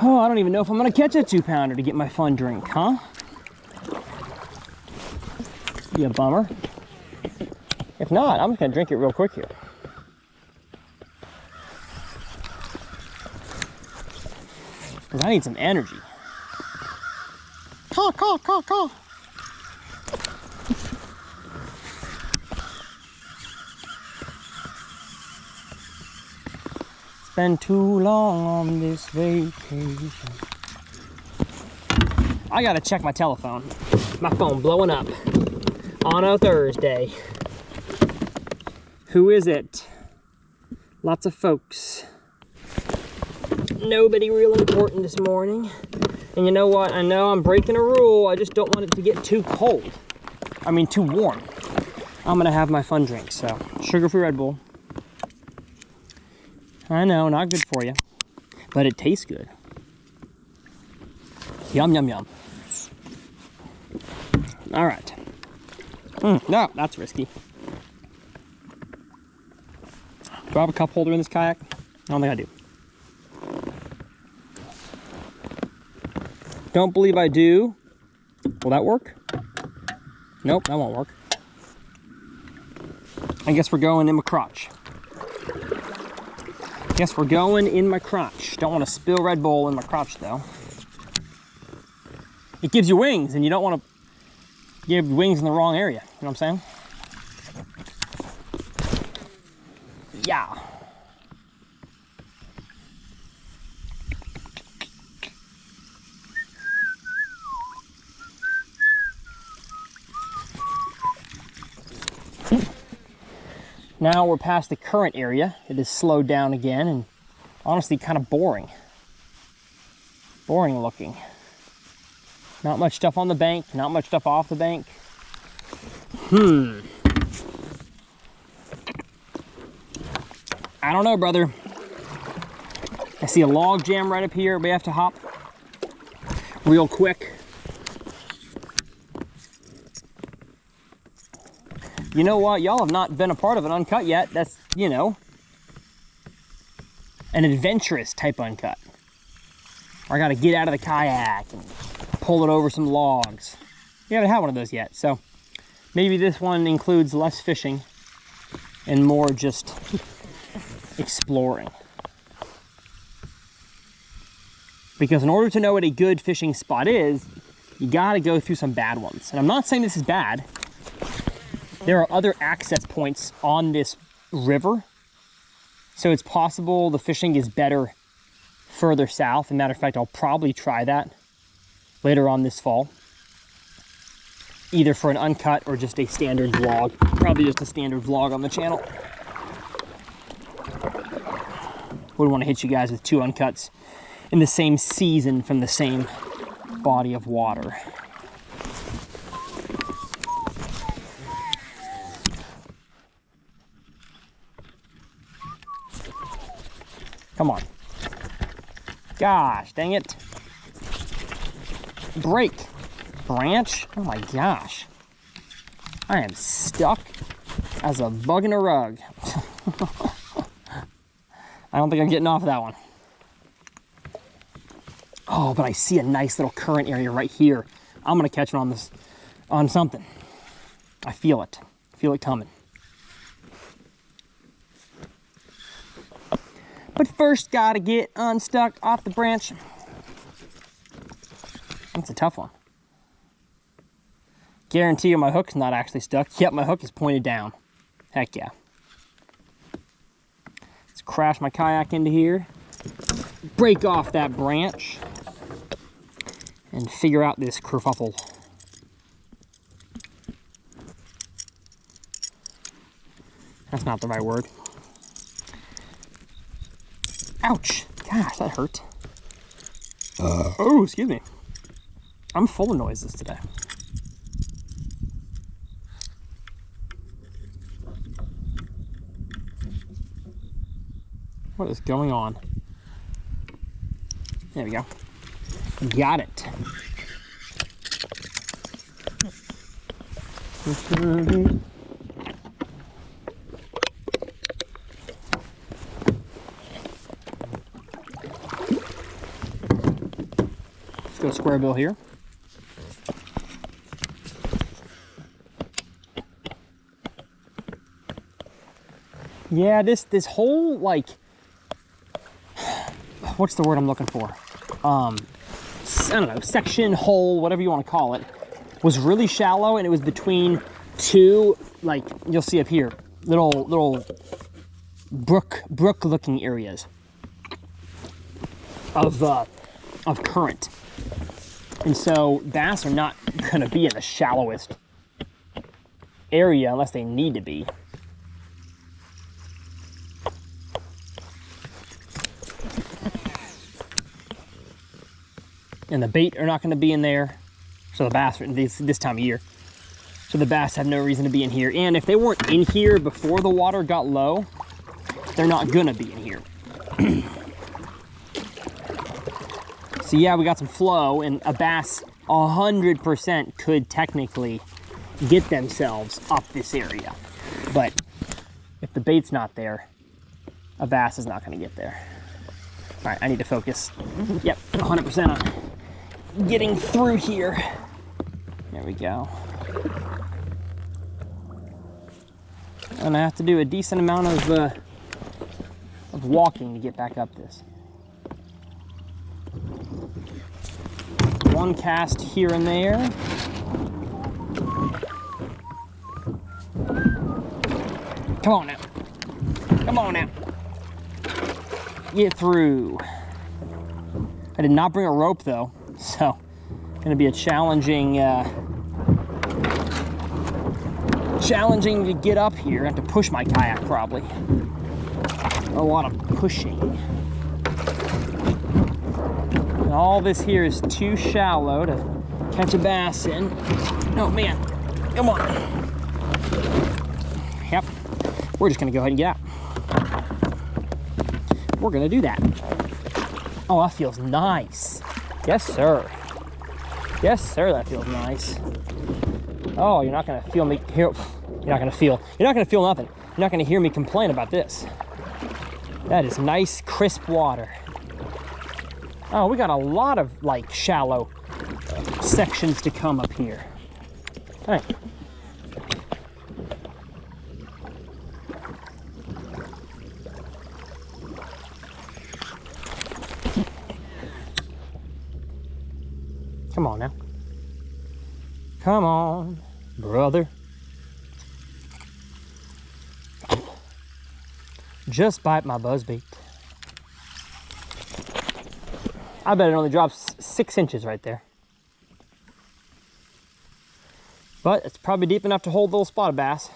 Oh, I don't even know if I'm gonna catch a 2-pounder to get my fun drink, huh? Be a bummer. If not, I'm just gonna drink it real quick here. Because I need some energy. Caw, caw, caw, caw. It's been too long on this vacation. I gotta check my telephone. My phone blowing up on a Thursday. Who is it? Lots of folks. Nobody real important this morning. And you know what? I know I'm breaking a rule. I just don't want it to get too cold. I mean, too warm. I'm gonna have my fun drink, so sugar-free Red Bull. I know, not good for you, but it tastes good. Yum, yum, yum. All right. No, that's risky. Do I have a cup holder in this kayak? I don't think I do. Don't believe I do. Will that work? Nope, that won't work. I guess we're going in my crotch. Guess we're going in my crotch. Don't want to spill Red Bull in my crotch though. It gives you wings and you don't want to give wings in the wrong area. You know what I'm saying? Yeah. Now we're past the current area. It is slowed down again and honestly kind of boring. Boring looking. Not much stuff on the bank, not much stuff off the bank. I don't know, brother. I see a log jam right up here. We have to hop real quick. You know what? Y'all have not been a part of an Uncut yet. That's, you know, an adventurous type Uncut. I gotta get out of the kayak and pull it over some logs. We haven't had one of those yet, so maybe this one includes less fishing and more just exploring. Because in order to know what a good fishing spot is, you gotta go through some bad ones. And I'm not saying this is bad. There are other access points on this river, so it's possible the fishing is better further south. As a matter of fact, I'll probably try that later on this fall. either for an uncut or just a standard vlog. Probably just a standard vlog on the channel. Wouldn't want to hit you guys with 2 uncuts in the same season from the same body of water. Come on. Gosh, dang it. Break. Branch. Oh my gosh. I am stuck as a bug in a rug. I don't think I'm getting off of that one. Oh, but I see a nice little current area right here. I'm gonna catch it on something. I feel it. I feel it coming. But first, gotta get unstuck off the branch. That's a tough one. Guarantee you my hook's not actually stuck. Yep, my hook is pointed down. Heck yeah. Let's crash my kayak into here. Break off that branch. And figure out this kerfuffle. That's not the right word. Ouch! Gosh, that hurt. Oh, excuse me. I'm full of noises today. What is going on? There we go. Got it. Let's go square bill here. Yeah, this whole, like, what's the word I'm looking for? I don't know, section, hole, whatever you want to call it, was really shallow, and it was between 2, like, you'll see up here, little brook looking areas of current. And so bass are not gonna be in the shallowest area unless they need to be. And the bait are not going to be in there. So the bass are this time of year. So the bass have no reason to be in here. And if they weren't in here before the water got low, they're not going to be in here. So yeah, we got some flow, and a bass 100% could technically get themselves up this area. But if the bait's not there, a bass is not going to get there. All right, I need to focus. Yep, 100% on getting through here. There we go. I'm gonna have to do a decent amount of walking to get back up this. One cast here and there. Come on now. Come on now. Get through. I did not bring a rope though. So, gonna be a challenging to get up here. I have to push my kayak probably. A lot of pushing. And all this here is too shallow to catch a bass in. Oh man, come on. Yep, we're just gonna go ahead and get out. We're gonna do that. Oh, that feels nice. Yes, sir. Yes, sir, that feels nice. Oh, you're not gonna feel me here. You're not gonna feel nothing. You're not gonna hear me complain about this. That is nice, crisp water. Oh, we got a lot of, like, shallow sections to come up here. All right. Come on now. Come on, brother. Just bite my buzzbait. I bet it only drops 6 inches right there. But it's probably deep enough to hold little spotted bass.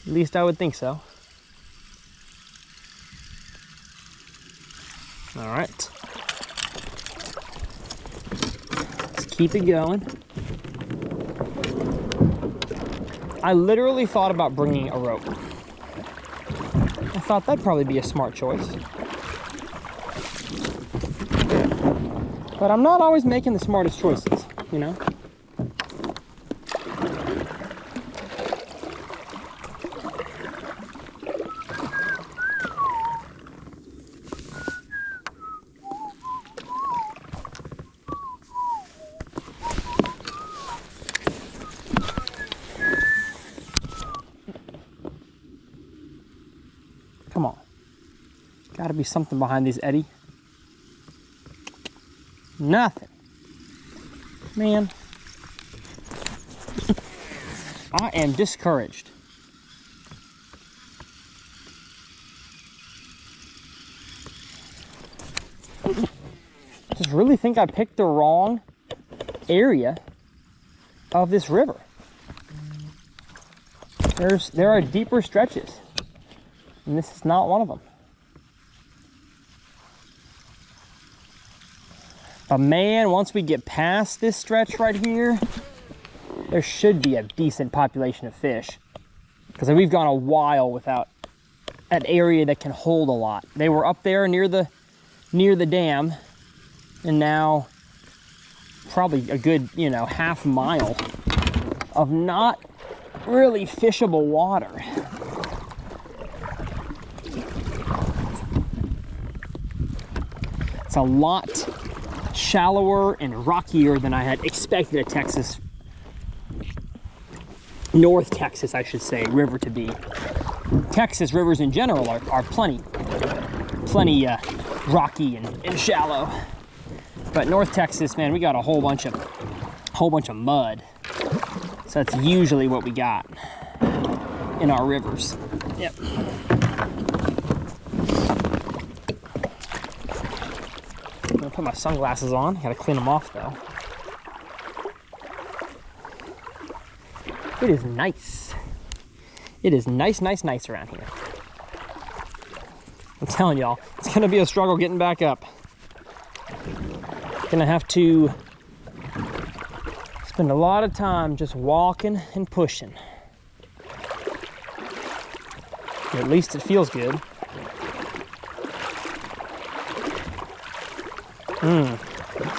At least I would think so. All right. Let's keep it going. I literally thought about bringing a rope. I thought that'd probably be a smart choice. But I'm not always making the smartest choices, you know? Come on. Gotta be something behind these eddy. Nothing. Man. I am discouraged. Just really think I picked the wrong area of this river. There are deeper stretches, and this is not one of them. But man, once we get past this stretch right here, there should be a decent population of fish. Because we've gone a while without an area that can hold a lot. They were up there near the dam, and now probably a good, you know, half mile of not really fishable water. It's a lot shallower and rockier than I had expected a Texas, North Texas, I should say, river to be. Texas rivers in general are plenty rocky and shallow. But North Texas, man, we got a whole bunch of mud. So that's usually what we got in our rivers. Yep. I'm gonna put my sunglasses on. Gotta clean them off though. It is nice. It is nice around here. I'm telling y'all, it's gonna be a struggle getting back up. Gonna have to spend a lot of time just walking and pushing. But at least it feels good.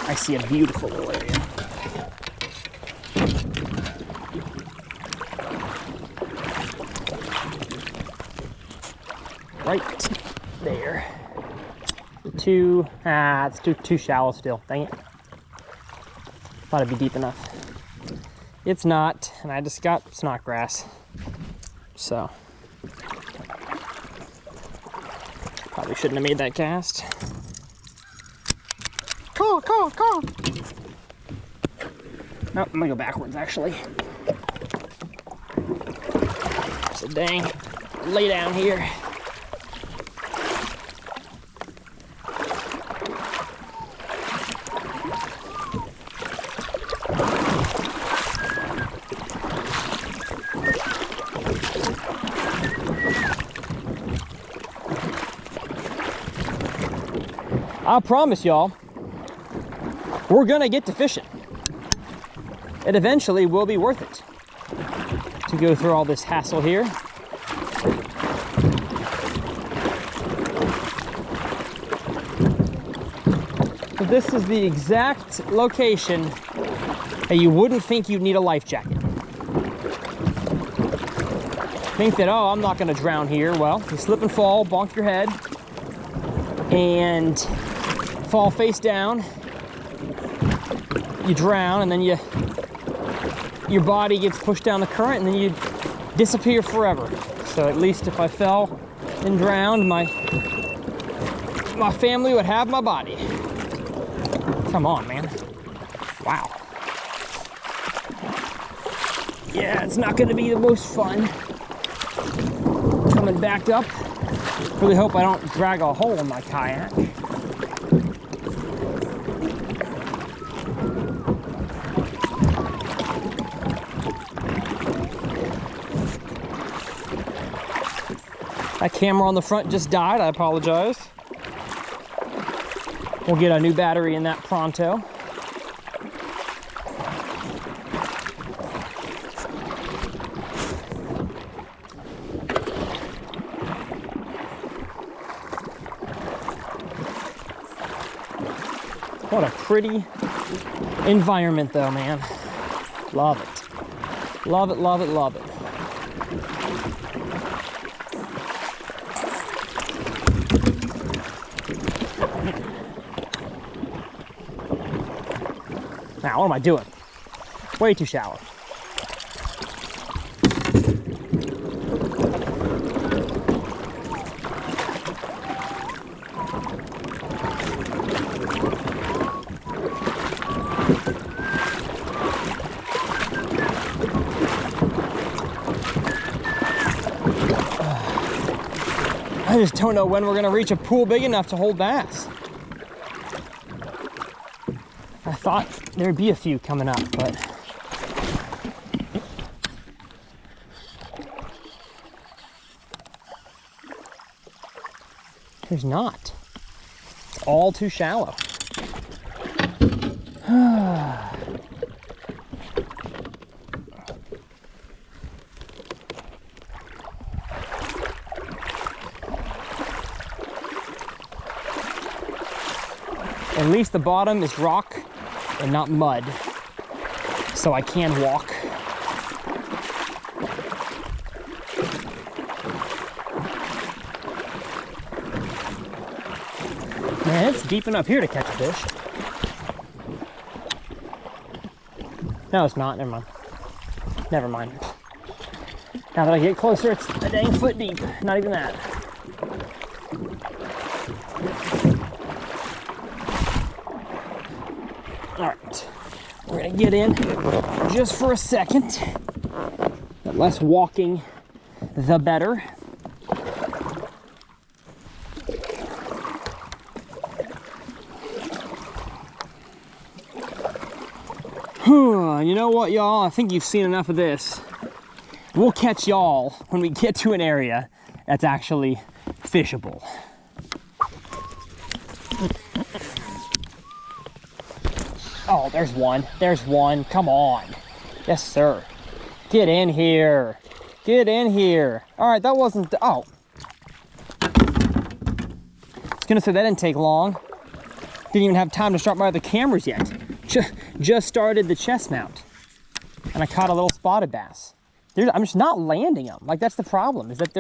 I see a beautiful little area. Right there. It's too shallow still. Dang it. Thought it'd be deep enough. It's not, and I just got snot grass. So probably shouldn't have made that cast. Call. No, I'm gonna go backwards actually. So dang, lay down here. I promise y'all, we're gonna get to fishing. It eventually will be worth it to go through all this hassle here. So this is the exact location that you wouldn't think you'd need a life jacket. Think that, oh, I'm not gonna drown here. Well, you slip and fall, bonk your head, and fall face down, you drown, and then your body gets pushed down the current, and then you disappear forever. So at least if I fell and drowned, my family would have my body. Come on, man. Wow. Yeah, it's not gonna be the most fun coming back up. Really hope I don't drag a hole in my kayak. That camera on the front just died, I apologize. We'll get a new battery in that pronto. What a pretty environment though, man. Love it. Love it, love it, love it. Now, what am I doing? Way too shallow. I just don't know when we're gonna reach a pool big enough to hold bass. I thought there'd be a few coming up, but there's not. It's all too shallow. At least the bottom is rock and not mud, so I can walk. Man, it's deep enough here to catch a fish. No, it's not. Never mind. Never mind. Now that I get closer, it's a dang foot deep. Not even that. All right, we're gonna get in just for a second. The less walking, the better. You know what, y'all? I think you've seen enough of this. We'll catch y'all when we get to an area that's actually fishable. Oh, there's one. There's one. Come on. Yes, sir. Get in here. Get in here. All right, that wasn't... Oh. I was going to say that didn't take long. Didn't even have time to start my other cameras yet. Just started the chest mount. And I caught a little spotted bass. I'm just not landing them. Like, that's the problem, is that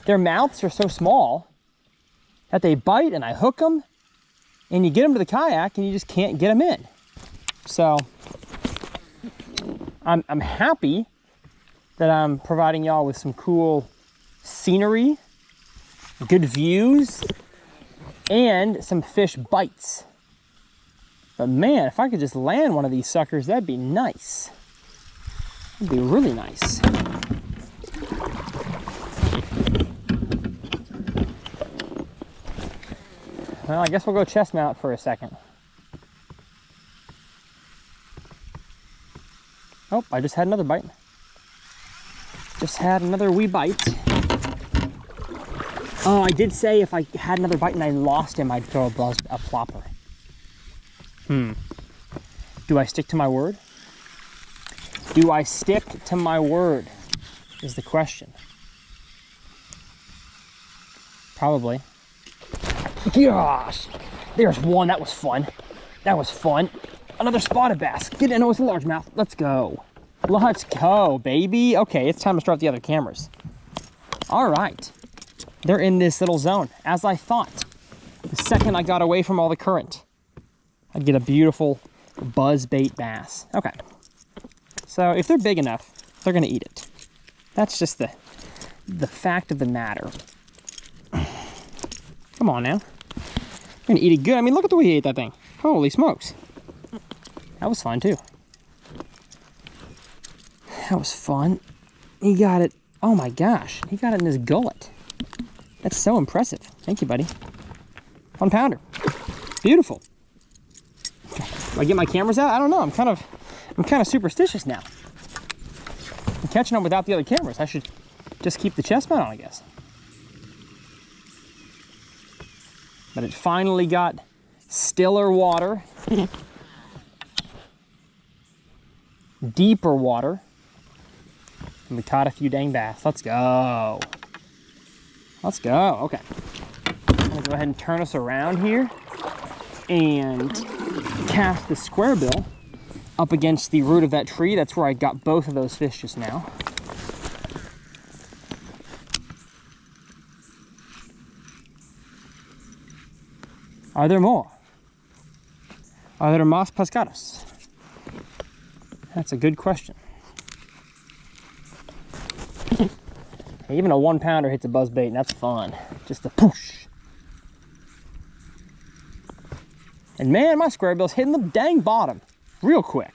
their mouths are so small that they bite and I hook them. And you get them to the kayak and you just can't get them in. So I'm happy that I'm providing y'all with some cool scenery, good views, and some fish bites. But man, if I could just land one of these suckers, that'd be nice. It'd be really nice. Well, I guess we'll go chest mount for a second. Oh, I just had another bite. Just had another wee bite. Oh, I did say if I had another bite and I lost him, I'd throw a plopper. Do I stick to my word? Do I stick to my word is the question. Probably. Gosh, there's one. That was fun. That was fun. Another spotted bass. Get in. Oh, it's a largemouth. Let's go. Let's go, baby. Okay, it's time to start the other cameras. All right. They're in this little zone, as I thought. The second I got away from all the current, I'd get a beautiful buzz bait bass. Okay. So if they're big enough, they're going to eat it. That's just the fact of the matter. Come on now. They're going to eat it good. I mean, look at the way he ate that thing. Holy smokes. That was fun, too. That was fun. He got it. Oh, my gosh. He got it in his gullet. That's so impressive. Thank you, buddy. 1 pounder. Beautiful. Do I get my cameras out? I don't know. I'm kind of superstitious now. I'm catching them without the other cameras. I should just keep the chest mount on, I guess. but it finally got stiller water, deeper water, and we caught a few dang bass. Let's go. Let's go. Okay. I'm gonna go ahead and turn us around here and cast the square bill up against the root of that tree. That's where I got both of those fish just now. Are there more? Are there más pescados? That's a good question. Even a 1 pounder hits a buzzbait, and that's fun. Just a poosh. And man, my square bill's hitting the dang bottom real quick.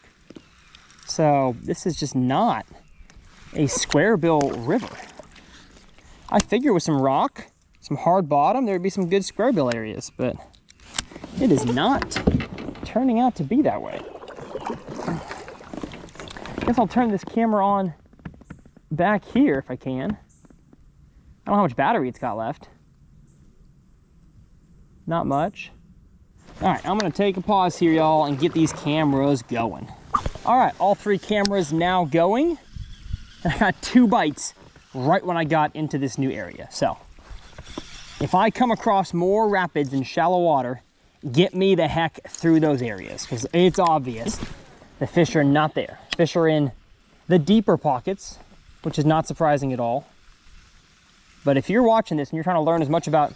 So this is just not a square bill river. I figure with some rock, some hard bottom, there'd be some good square bill areas, but it is not turning out to be that way. I guess I'll turn this camera on back here if I can. I don't know how much battery it's got left. Not much. All right, I'm gonna take a pause here, y'all, and get these cameras going. All right, all 3 cameras now going. And I got 2 bites right when I got into this new area. So if I come across more rapids and shallow water, get me the heck through those areas, because it's obvious the fish are not there. Fish are in the deeper pockets, which is not surprising at all. But if you're watching this and you're trying to learn as much about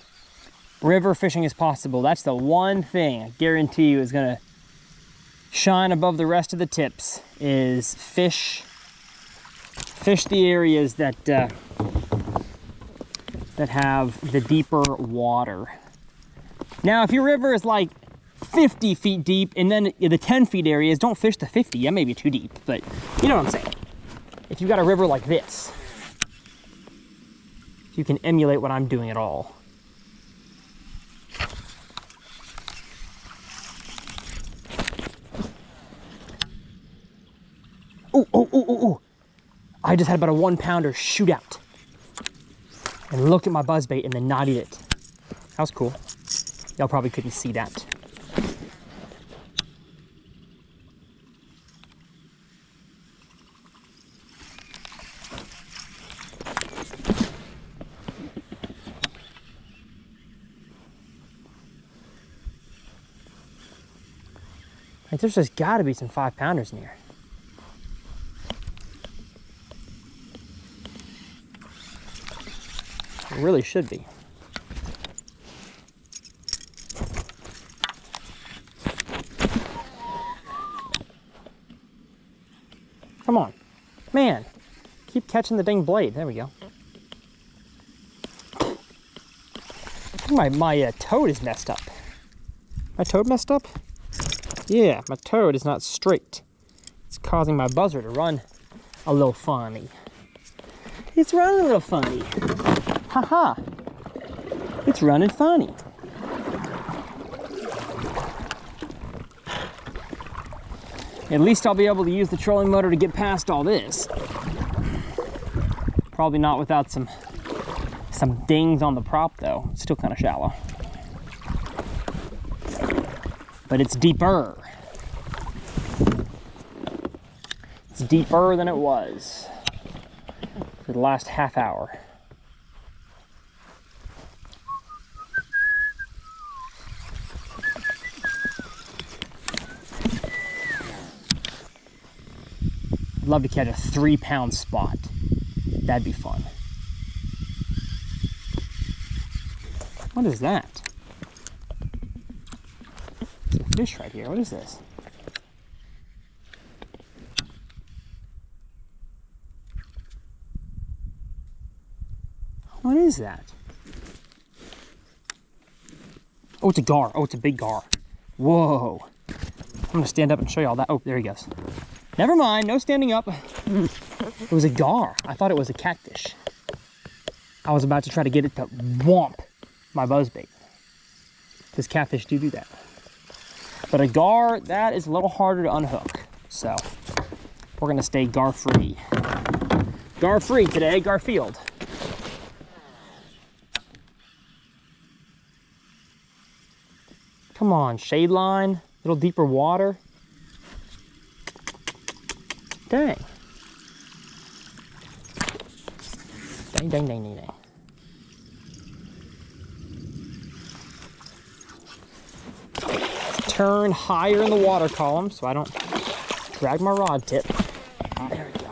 river fishing as possible, that's the one thing I guarantee you is gonna shine above the rest of the tips, is fish the areas that have the deeper water. Now, if your river is like 50 feet deep and then the 10 feet areas, don't fish the 50. That may be too deep, but you know what I'm saying. If you've got a river like this, you can emulate what I'm doing at all. Ooh. I just had about a 1 pounder shoot out and look at my buzzbait and then not eat it. That was cool. Y'all probably couldn't see that. Like, there's just gotta be some 5 pounders in here. It really should be. Come on, man, keep catching the dang blade. There we go. My toad is messed up. My toad messed up? Yeah, my toad is not straight. It's causing my buzzer to run a little funny. It's running a little funny. Haha. It's running funny. At least I'll be able to use the trolling motor to get past all this. Probably not without some dings on the prop though. It's still kind of shallow. But it's deeper. It's deeper than it was for the last half hour. I'd love to catch a 3-pound spot. That'd be fun. What is that? There's a fish right here. What is this? What is that? Oh, it's a gar. Oh, it's a big gar. Whoa. I'm gonna stand up and show you all that. Oh, there he goes. Never mind, no standing up. It was a gar. I thought it was a catfish. I was about to try to get it to whomp my buzzbait, because catfish do that. But a gar, that is a little harder to unhook. So we're gonna stay gar free. Gar free today, Garfield. Come on, shade line, a little deeper water. Dang. Dang, dang, dang, dang, dang. Turn higher in the water column so I don't drag my rod tip. There we go.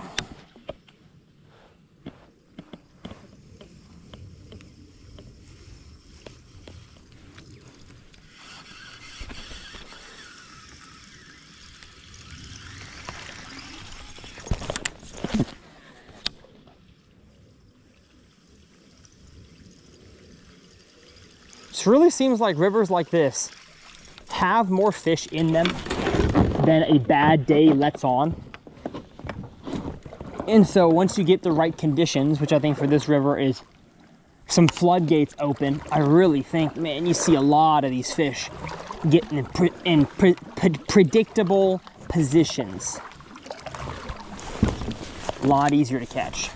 It really seems like rivers like this have more fish in them than a bad day lets on. And so once you get the right conditions, which I think for this river is some floodgates open, I really think, man, you see a lot of these fish getting in predictable positions. A lot easier to catch.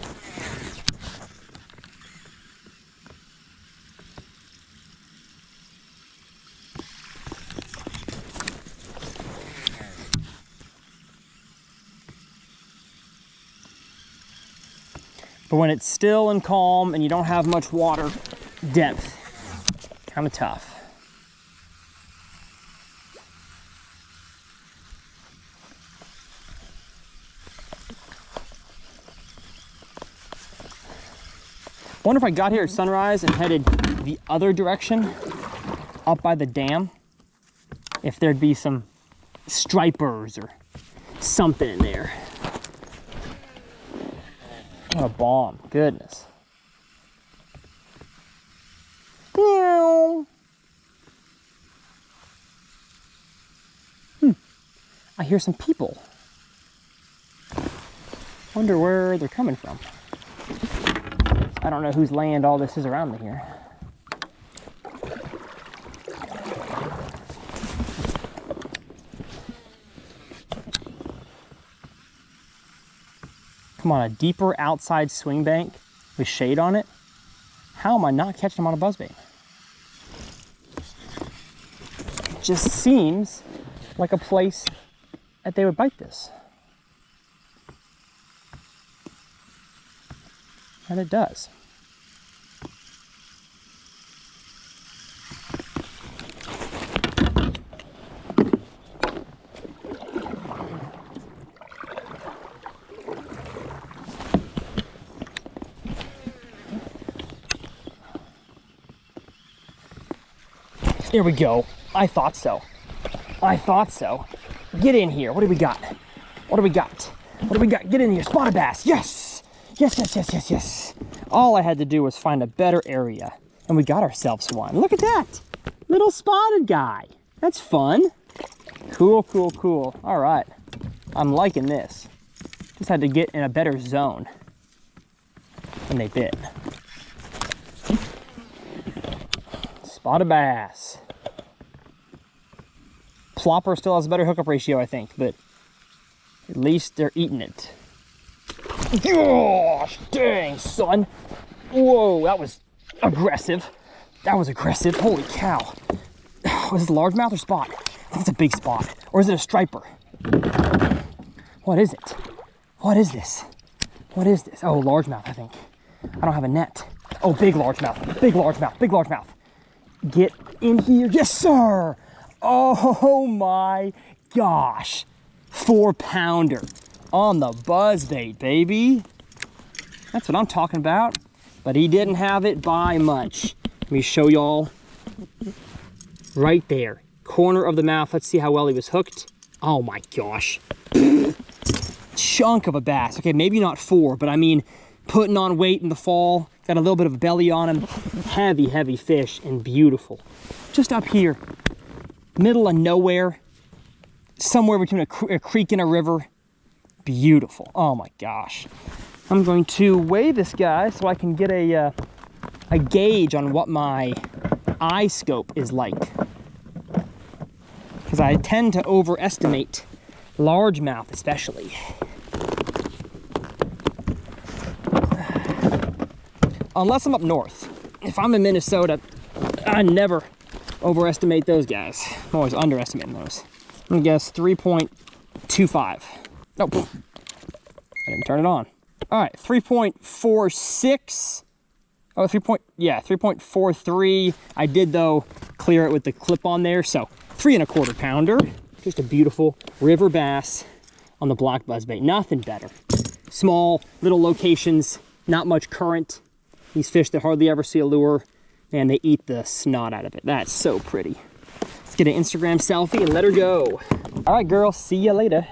But when it's still and calm and you don't have much water depth, kind of tough. Wonder if I got here at sunrise and headed the other direction, up by the dam, if there'd be some stripers or something in there. What a bomb, goodness. I hear some people. Wonder where they're coming from. I don't know whose land all this is around me here. Come on, a deeper outside swing bank with shade on it. How am I not catching them on a buzzbait? It just seems like a place that they would bite this. And it does. There we go. I thought so. I thought so. Get in here. What do we got? What do we got? What do we got? Get in here. Spotted bass. Yes! Yes, yes, yes, yes, yes. All I had to do was find a better area. And we got ourselves one. Look at that. Little spotted guy. That's fun. Cool, cool, cool. All right. I'm liking this. Just had to get in a better zone when they bit. Spotted bass. Plopper still has a better hookup ratio, I think, but at least they're eating it. Gosh, dang, son. Whoa, that was aggressive. That was aggressive. Holy cow. Was this a largemouth or spot? I think it's a big spot. Or is it a striper? What is it? What is this? What is this? Oh, largemouth, I think. I don't have a net. Oh, big largemouth. Big largemouth. Big largemouth. Get in here. Yes, sir. Oh my gosh. 4-pounder on the buzzbait, baby. That's what I'm talking about. But he didn't have it by much. Let me show y'all. Right there. Corner of the mouth. Let's see how well he was hooked. Oh my gosh. Chunk of a bass. Okay, maybe not 4, but I mean, putting on weight in the fall. Got a little bit of a belly on him. Heavy, heavy fish and beautiful. Just up here, middle of nowhere, somewhere between a creek and a river. Beautiful. Oh my gosh. I'm going to weigh this guy so I can get a gauge on what my eye scope is like. Because I tend to overestimate largemouth especially. Unless I'm up north. If I'm in Minnesota, I never overestimate those guys. I'm always underestimating those. I'm gonna guess 3.25. Nope, I didn't turn it on. All right, 3.46. Oh, 3.43. I did though clear it with the clip on there, so 3¼ pounder. Just a beautiful river bass on the black buzzbait. Nothing better. Small little locations, not much current. These fish that hardly ever see a lure, and they eat the snot out of it. That's so pretty. Let's get an Instagram selfie and let her go. All right, girl, see ya later.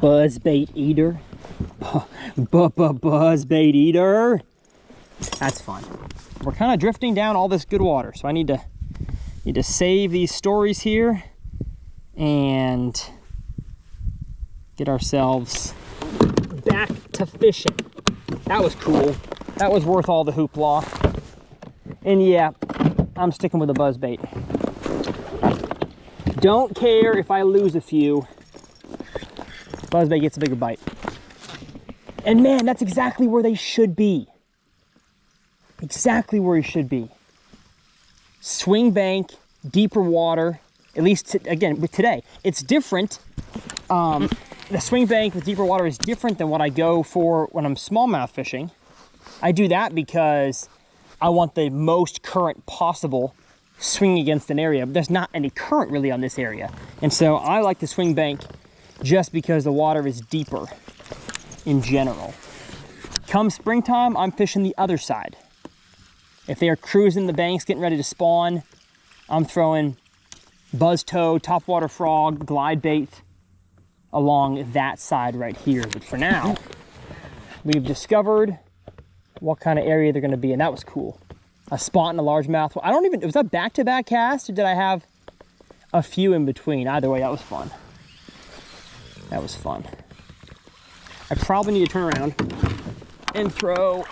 Buzzbait eater. Buzzbait eater. That's fun. We're kind of drifting down all this good water, so I need to save these stories here and get ourselves back to fishing. That was cool. That was worth all the hoopla. And yeah, I'm sticking with the buzzbait. Don't care if I lose a few. Buzzbait gets a bigger bite. And man, that's exactly where they should be. Exactly where he should be. Swing bank, deeper water, at least again, with today. It's different. The swing bank with deeper water is different than what I go for when I'm smallmouth fishing. I do that because I want the most current possible swing against an area, but there's not any current really on this area. And so I like the swing bank just because the water is deeper in general. Come springtime, I'm fishing the other side. If they are cruising the banks, getting ready to spawn, I'm throwing buzz toad, topwater frog, glide bait along that side right here. But for now, we've discovered what kind of area they're gonna be, and that was cool. A spot in a largemouth. I don't even, was that back-to-back cast, or did I have a few in between? Either way, that was fun. That was fun. I probably need to turn around and throw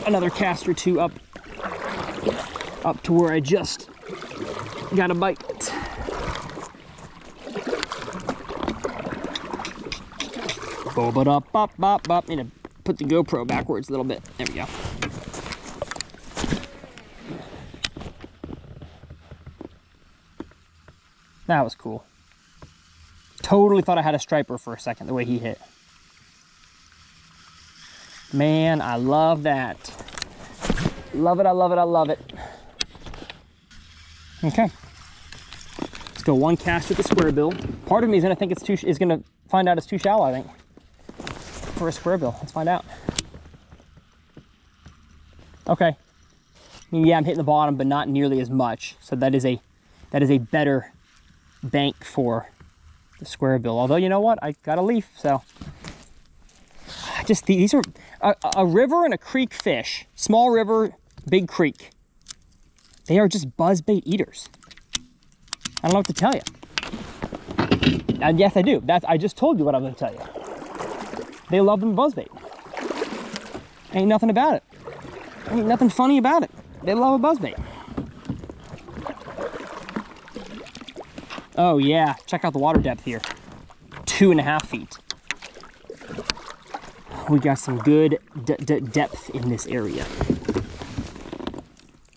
another cast or two up to where I just got a bite. Bo-ba-da-bop-bop-bop. Need to put the GoPro backwards a little bit. There we go. That was cool. Totally thought I had a striper for a second, the way he hit. Man, I love that. Love it, I love it, I love it. Okay. Let's go one cast with the square bill. Part of me is gonna think is gonna find out it's too shallow, I think. For a square bill. Let's find out. Okay. I mean, yeah, I'm hitting the bottom, but not nearly as much. So that is a better bank for the square bill. Although, you know what? I got a leaf, so. Just these are a river and a creek fish. Small river, big creek. They are just buzzbait eaters. I don't know what to tell you. And yes, I do. I just told you what I'm going to tell you. They love them buzzbait. Ain't nothing about it. Ain't nothing funny about it. They love a buzzbait. Oh yeah, check out the water depth here. 2.5 feet. We got some good depth in this area.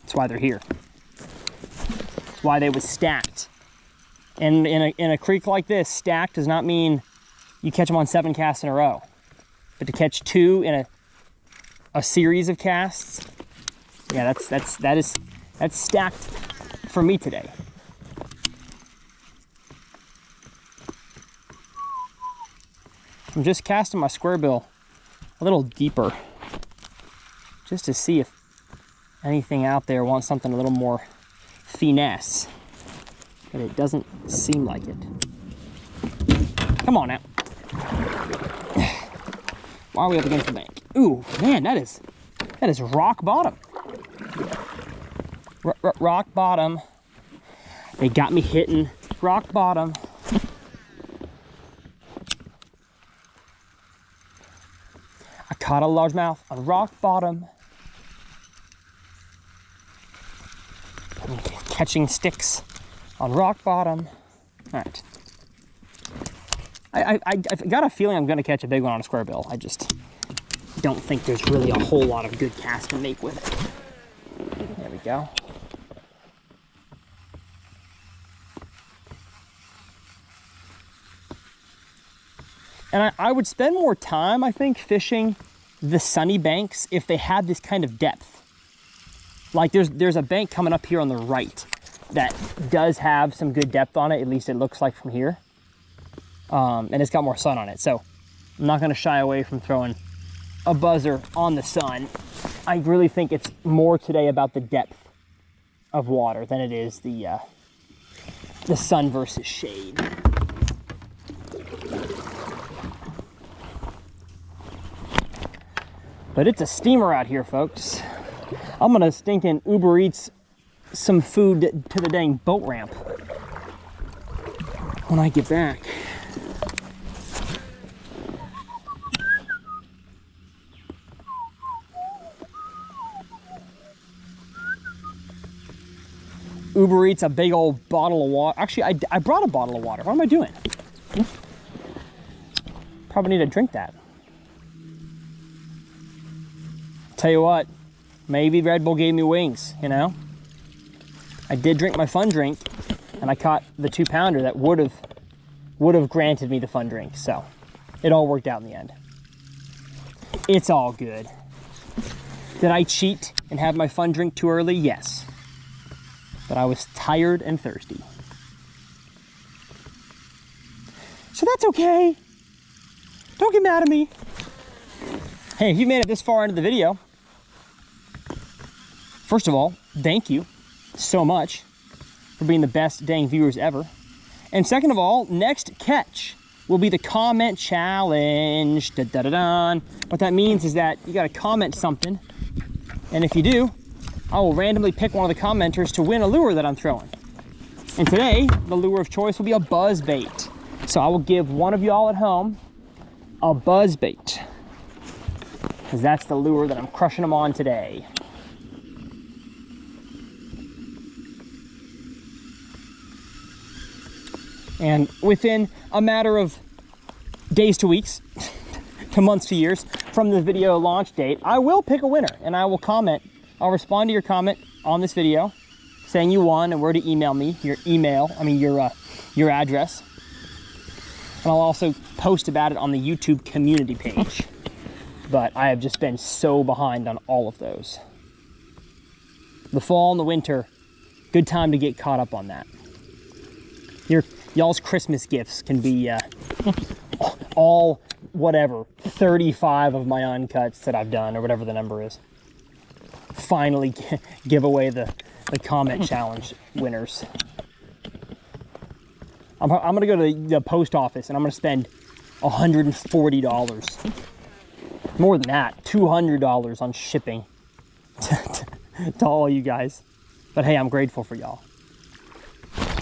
That's why they're here. That's why they was stacked. And in a creek like this, stacked does not mean you catch them on 7 casts in a row. But to catch 2 in a series of casts, yeah, that's stacked for me today. I'm just casting my square bill a little deeper, just to see if anything out there wants something a little more finesse, but it doesn't seem like it. Come on now. Why are we up against the bank? Ooh, man, that is rock bottom. Rock bottom. They got me hitting rock bottom. I caught a largemouth on rock bottom. I'm catching sticks on rock bottom. All right. I've got a feeling I'm going to catch a big one on a square bill. I just don't think there's really a whole lot of good casts to make with it. we go. And I would spend more time, I think, fishing the sunny banks if they had this kind of depth. Like there's a bank coming up here on the right that does have some good depth on it, at least it looks like from here. And it's got more sun on it. So I'm not gonna shy away from throwing a buzzer on the sun. I really think it's more today about the depth of water than it is the sun versus shade. But it's a steamer out here, folks. I'm gonna stinking Uber Eats some food to the dang boat ramp when I get back. Uber Eats a big old bottle of water. Actually, I brought a bottle of water. What am I doing? Probably need to drink that. Tell you what, maybe Red Bull gave me wings, you know? I did drink my fun drink, and I caught the 2-pounder that would have granted me the fun drink, so it all worked out in the end. It's all good. Did I cheat and have my fun drink too early? Yes. But I was tired and thirsty. So that's okay. Don't get mad at me. Hey, if you made it this far into the video, first of all, thank you so much for being the best dang viewers ever. And second of all, next catch will be the comment challenge. Da, da, da, da. What that means is that you gotta comment something, and if you do, I will randomly pick one of the commenters to win a lure that I'm throwing. And today, the lure of choice will be a buzz bait. So I will give one of y'all at home a buzz bait, because that's the lure that I'm crushing them on today. And within a matter of days to weeks, to months to years from the video launch date, I will pick a winner, and I will comment. I'll respond to your comment on this video saying you won and where to email me, your address. And I'll also post about it on the YouTube community page. But I have just been so behind on all of those. The fall and the winter, good time to get caught up on that. Y'all's Christmas gifts can be all whatever 35 of my uncuts that I've done, or whatever the number is. Finally give away the comment challenge winners. I'm gonna go to the post office and I'm gonna spend $140. More than that, $200 on shipping to all you guys. But hey, I'm grateful for y'all.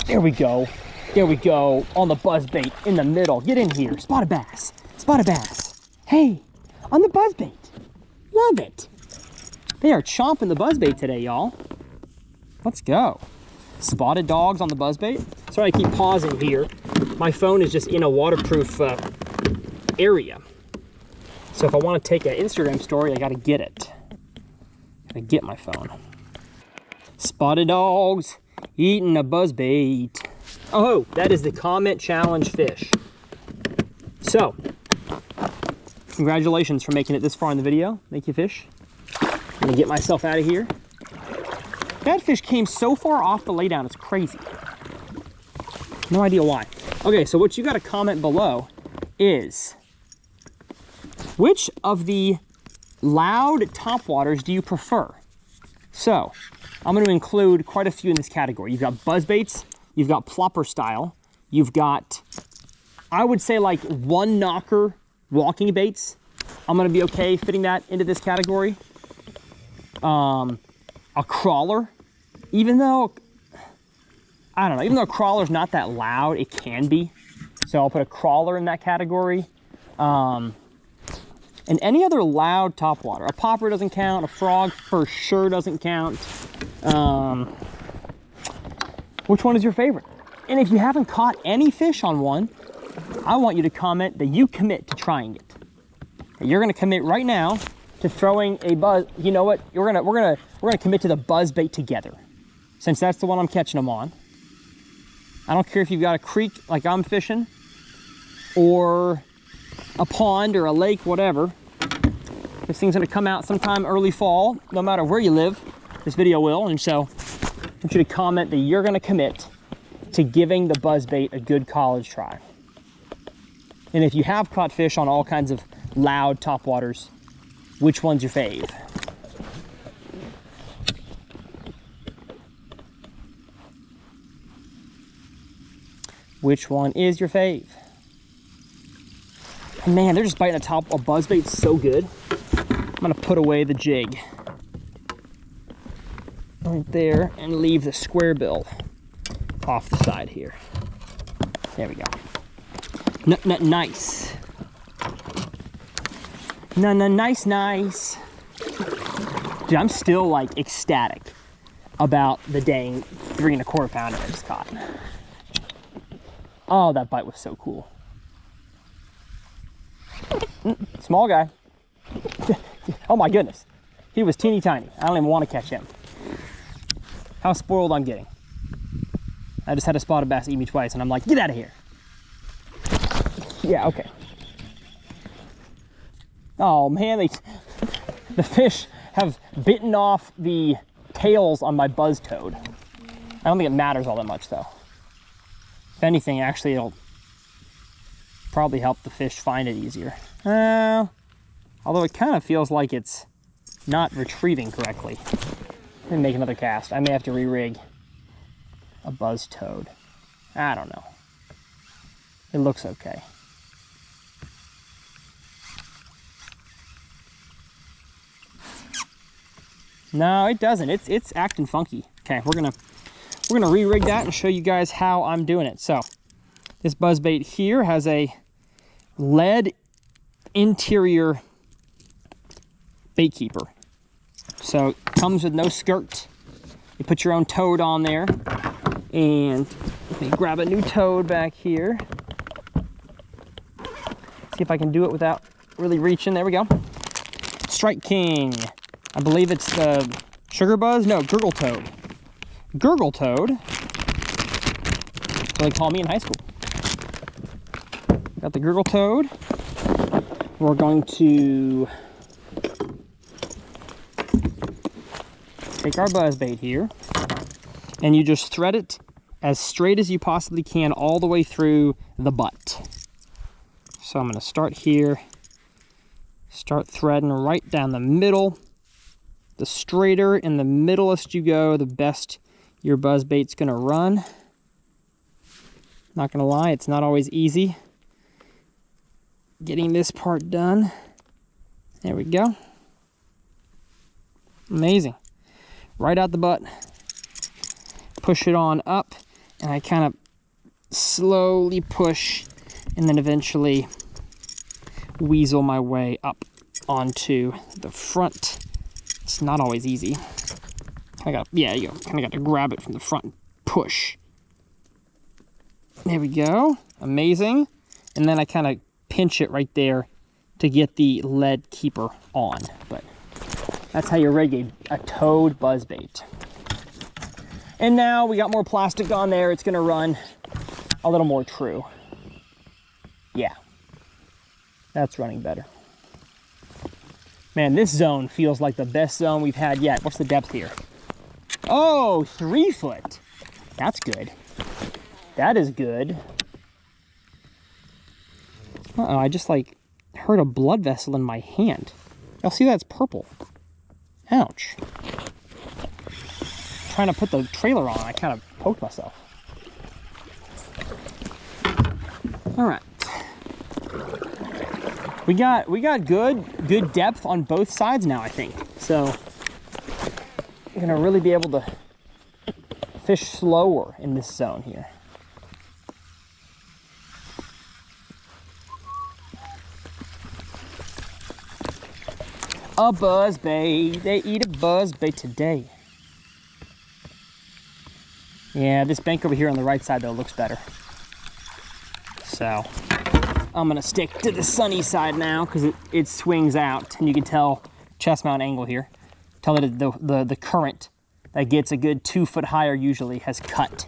There we go. There we go. On the buzz bait in the middle. Get in here. Spot a bass. Spot a bass. Hey, on the buzz bait. Love it. They are chomping the buzz bait today, y'all. Let's go. Spotted dogs on the buzz bait. Sorry, I keep pausing here. My phone is just in a waterproof area. So if I want to take an Instagram story, I gotta get it. Gotta get my phone. Spotted dogs eating a buzz bait. Oh, that is the comment challenge fish. So, congratulations for making it this far in the video. Thank you, fish. I'm gonna get myself out of here. That fish came so far off the laydown, it's crazy. No idea why. Okay, so what you gotta comment below is, which of the loud topwaters do you prefer? So, I'm gonna include quite a few in this category. You've got buzz baits, you've got plopper style, you've got, I would say, like one knocker walking baits. I'm gonna be okay fitting that into this category. A crawler, even though, I don't know, even though a crawler's not that loud, it can be. So I'll put a crawler in that category. And any other loud topwater. A popper doesn't count, a frog for sure doesn't count. Which one is your favorite? And if you haven't caught any fish on one, I want you to comment that you commit to trying it. You're gonna commit right now to throwing a buzz. You know what? We're we're gonna commit to the buzz bait together, since that's the one I'm catching them on. I don't care if you've got a creek like I'm fishing, or a pond or a lake, whatever. This thing's gonna come out sometime early fall, no matter where you live. This video will, and so I want you to comment that you're gonna commit to giving the buzz bait a good college try. And if you have caught fish on all kinds of loud topwaters, which one's your fave? Which one is your fave? Man, they're just biting the top of buzzbait so good. I'm gonna put away the jig right there and leave the square bill off the side here. There we go. Nice. Nice. Dude, I'm still like ecstatic about the dang 3 1/4 pounder I just caught. Oh, that bite was so cool. Small guy. Oh my goodness. He was teeny tiny. I don't even want to catch him. How spoiled I'm getting. I just had a spotted bass eat me twice and I'm like, get out of here. Yeah, okay. Oh man, the fish have bitten off the tails on my buzz toad. I don't think it matters all that much though. If anything, actually it'll probably help the fish find it easier. Although it kind of feels like it's not retrieving correctly. Let me make another cast. I may have to re-rig a buzz toad. I don't know. It looks okay. No, it doesn't. It's acting funky. Okay, we're gonna re-rig that and show you guys how I'm doing it. So this buzz bait here has a lead interior bait keeper. So it comes with no skirt. You put your own toad on there. And let me grab a new toad back here. See if I can do it without really reaching. There we go. Strike King. I believe it's the Sugar Buzz? No, Gurgle Toad. Gurgle Toad. That's what they called me in high school. Got the Gurgle Toad. We're going to take our buzz bait here, and you just thread it as straight as you possibly can all the way through the butt. So I'm going to start here, start threading right down the middle. The straighter and the middleest you go, the best your buzz bait's going to run. Not going to lie, it's not always easy getting this part done. There we go. Amazing. Right out the butt. Push it on up, and I kind of slowly push and then eventually weasel my way up onto the front. It's not always easy. Yeah, you kind of got to grab it from the front and push. There we go. Amazing. And then I kind of pinch it right there to get the lead keeper on. But that's how you rig a toad buzzbait. And now we got more plastic on there. It's going to run a little more true. Yeah, that's running better. Man, this zone feels like the best zone we've had yet. What's the depth here? Oh, 3 foot. That's good. That is good. Uh-oh, I just like heard a blood vessel in my hand. Y'all see that's purple. Ouch. Trying to put the trailer on, I kind of poked myself. All right. We got good depth on both sides now, I think. So we're gonna really be able to fish slower in this zone here. A buzz bait, they eat a buzz bait today. Yeah, this bank over here on the right side though looks better. So I'm gonna stick to the sunny side now because it swings out, and you can tell chest mount angle here. Tell it the current that gets a good 2 foot higher usually has cut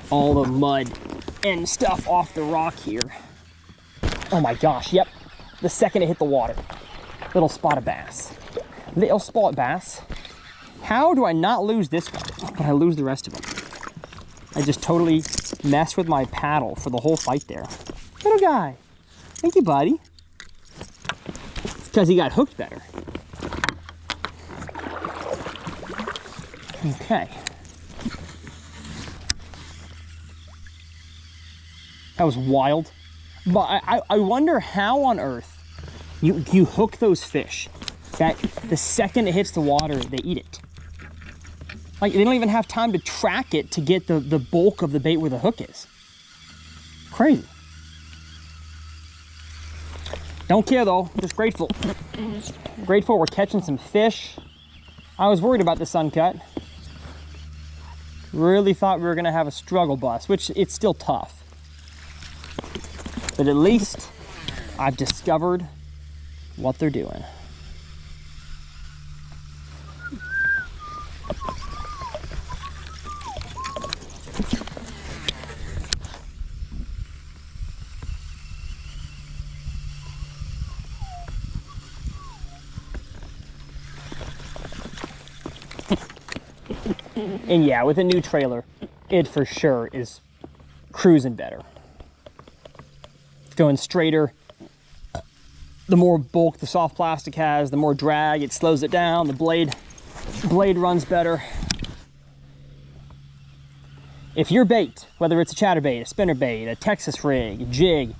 all the mud and stuff off the rock here. Oh my gosh, yep. The second it hit the water, little spotted bass. Little spot bass. How do I not lose this one, but I lose the rest of them? I just totally messed with my paddle for the whole fight there. Little guy. Thank you, buddy. It's because he got hooked better. Okay. That was wild. But I wonder how on earth you hook those fish that the second it hits the water, they eat it. Like, they don't even have time to track it to get the bulk of the bait where the hook is. Crazy. Don't care though, just grateful. Grateful we're catching some fish. I was worried about this Uncut. Really thought we were gonna have a struggle bus, which it's still tough. But at least I've discovered what they're doing. And yeah, with a new trailer, it for sure is cruising better. It's going straighter. The more bulk the soft plastic has, the more drag, it slows it down. The blade runs better. If your bait, whether it's a chatterbait, a spinnerbait, a Texas rig, a jig,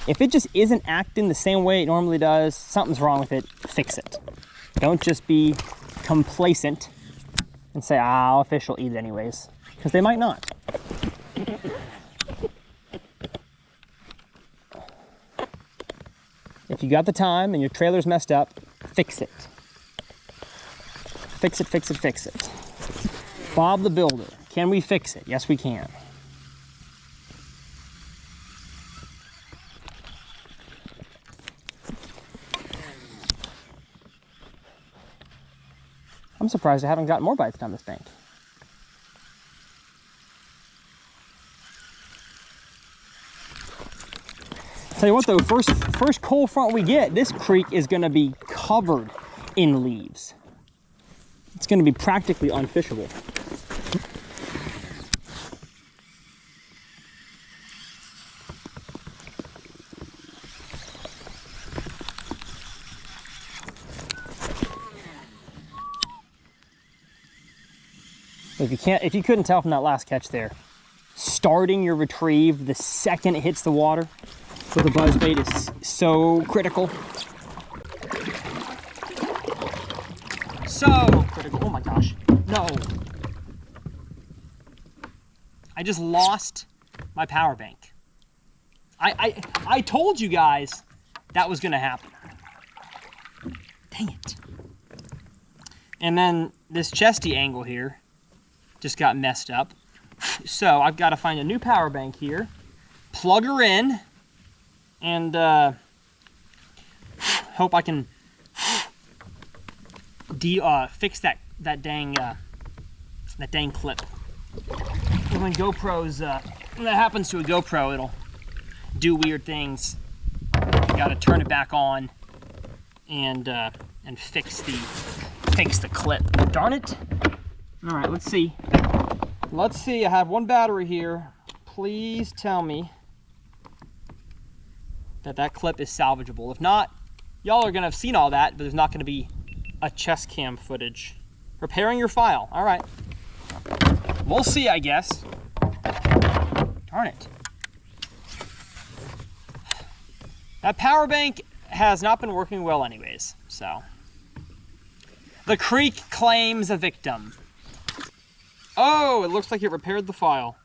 if it just isn't acting the same way it normally does, something's wrong with it, fix it. Don't just be complacent and say, ah, a fish will eat it anyways, because they might not. If you got the time and your trailer's messed up, fix it. Fix it, fix it, fix it. Bob the Builder, can we fix it? Yes, we can. I'm surprised I haven't gotten more bites down this bank. Tell you what though, first cold front we get, this creek is gonna be covered in leaves. It's gonna be practically unfishable. If you couldn't tell from that last catch there, starting your retrieve the second it hits the water with a buzzbait is so critical. So critical. Oh my gosh. No. I just lost my power bank. I told you guys that was gonna happen. Dang it. And then this chesty angle here just got messed up. So I've got to find a new power bank here, plug her in, and hope I can fix that dang clip. And when GoPros, when that happens to a GoPro, it'll do weird things. You got to turn it back on and fix the clip. Darn it! All right, let's see. Let's see, I have one battery here. Please tell me that clip is salvageable. If not, y'all are gonna have seen all that, but there's not gonna be a chest cam footage. Repairing your file, all right. We'll see, I guess. Darn it. That power bank has not been working well anyways, so. The creek claims a victim. Oh, it looks like it repaired the file.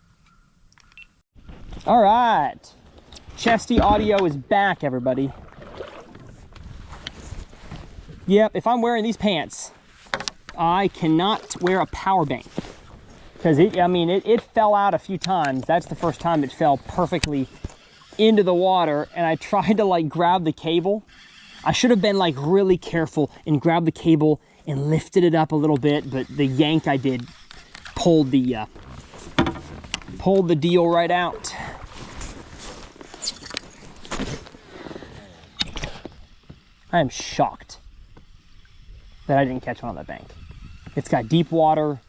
All right. Chesty audio is back, everybody. Yep, if I'm wearing these pants, I cannot wear a power bank. Because it fell out a few times. That's the first time it fell perfectly into the water. And I tried to like grab the cable I should have been like really careful and grabbed the cable and lifted it up a little bit, but the yank I did pulled the deal right out. I am shocked that I didn't catch one on that bank. It's got deep water.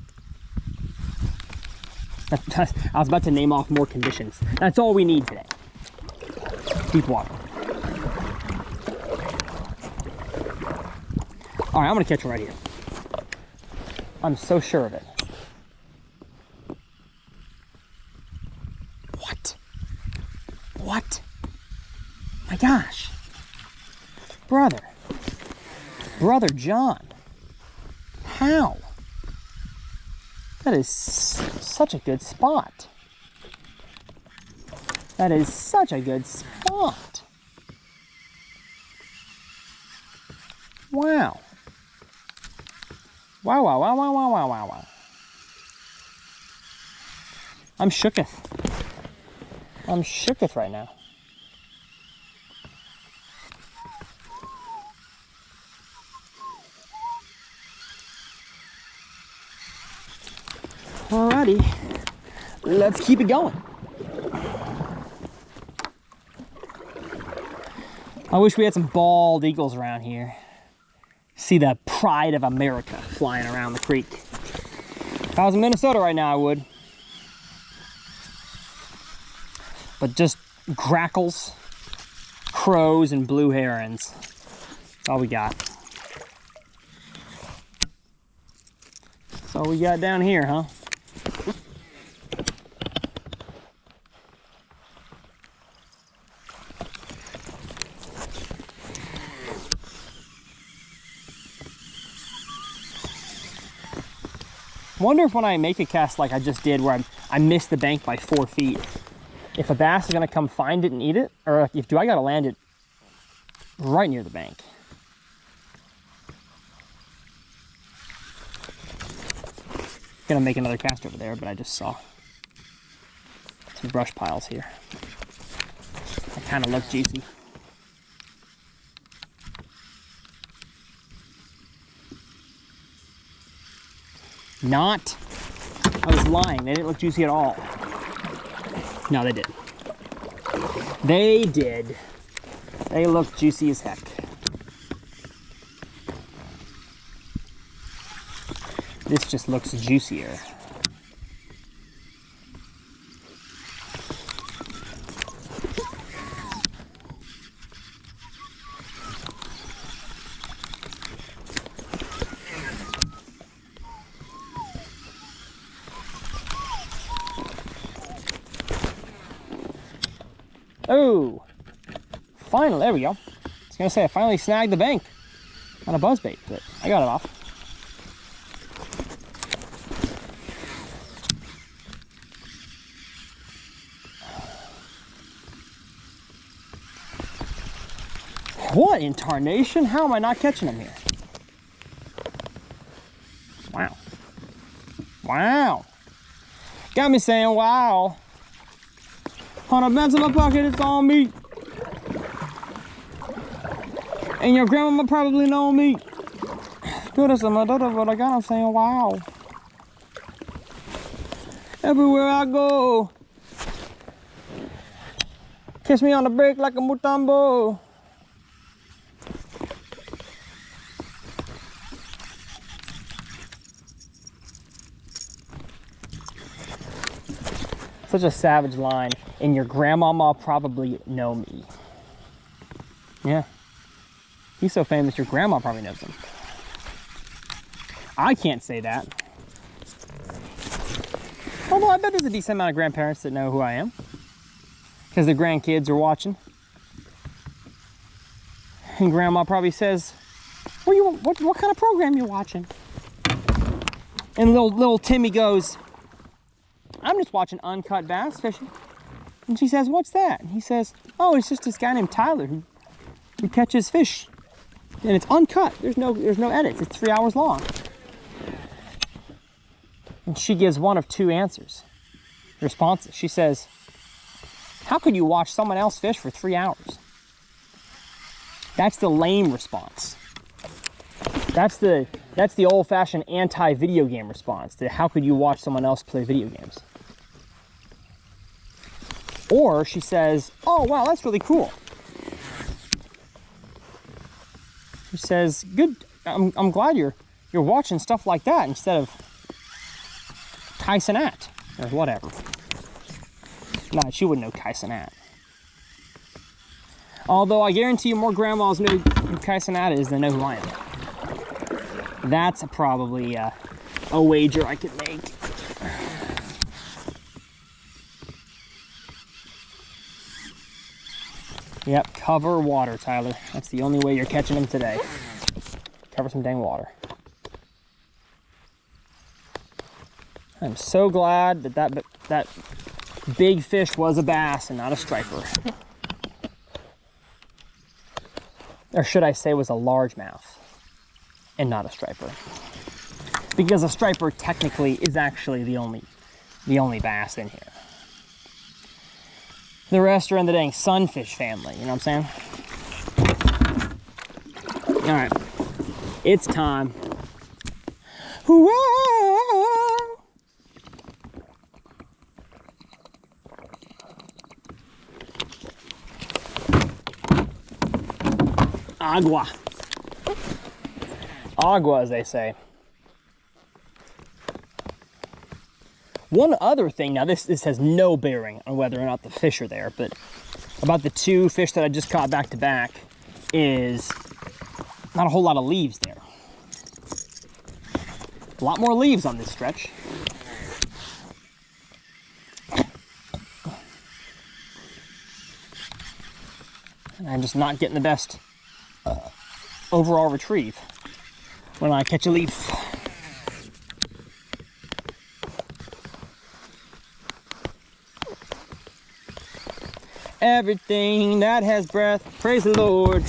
I was about to name off more conditions. That's all we need today. Deep water. All right, I'm gonna catch one right here. I'm so sure of it. What? What? My gosh. Brother John. How? That is such a good spot. That is such a good spot. Wow. Wow. I'm shooketh. I'm shooketh right now. Alrighty, let's keep it going. I wish we had some bald eagles around here. See the pride of America flying around the creek. If I was in Minnesota right now, I would. But just grackles, crows, and blue herons. That's all we got. That's all we got down here, huh? I wonder if when I make a cast like I just did where I missed the bank by 4 feet, if a bass is gonna come find it and eat it, or do I gotta land it right near the bank? Gonna make another cast over there, but I just saw some brush piles here. That kind of look juicy. Not. I was lying. They didn't look juicy at all. No, they did. They did. They look juicy as heck. This just looks juicier. Oh, finally, there we go. I was gonna say I finally snagged the bank on a buzzbait, but I got it off. What in tarnation? How am I not catching them here? Wow. Wow. Got me saying wow. 100 cents in my pocket, it's all me. And your grandma probably know me. Goodness, my daughter, but I got them saying wow. Everywhere I go. Kiss me on the break like a mutambo. Such a savage line, and your grandmama probably know me. Yeah. He's so famous, your grandma probably knows him. I can't say that. Although I bet there's a decent amount of grandparents that know who I am. Because their grandkids are watching. And grandma probably says, what kind of program you watching? And little Timmy goes, I'm just watching Uncut bass fishing. And she says, what's that? And he says, oh, it's just this guy named Tyler who catches fish. And it's uncut. There's no edits. It's 3 hours long. And she gives one of 2 responses. She says, how could you watch someone else fish for 3 hours? That's the lame response. That's the old-fashioned anti-video game response to how could you watch someone else play video games. Or she says, oh wow, that's really cool. She says, good, I'm glad you're watching stuff like that instead of Kaisenat or whatever. Nah, she wouldn't know Kaisenat. Although I guarantee you more grandmas know who Kaisenat is than know who I am. That's probably a wager I could make. Yep, cover water, Tyler. That's the only way you're catching them today. Cover some dang water. I'm so glad that big fish was a bass and not a striper. Or should I say was a largemouth and not a striper. Because a striper technically is actually the only bass in here. The rest are in the dang sunfish family, you know what I'm saying? All right, it's time. Whoa! Agua. Agua, as they say. One other thing, now this has no bearing on whether or not the fish are there, but about the two fish that I just caught back to back is not a whole lot of leaves there. A lot more leaves on this stretch. And I'm just not getting the best overall retrieve when I catch a leaf. Everything that has breath, praise the Lord.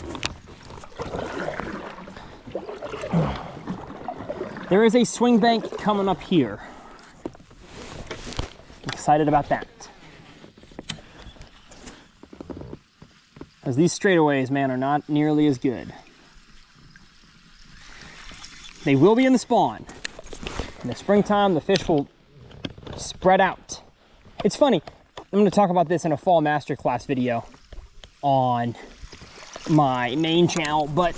There is a swing bank coming up here. I'm excited about that. Because these straightaways, man, are not nearly as good. They will be in the spawn. In the springtime, the fish will spread out. It's funny. I'm going to talk about this in a fall masterclass video on my main channel, but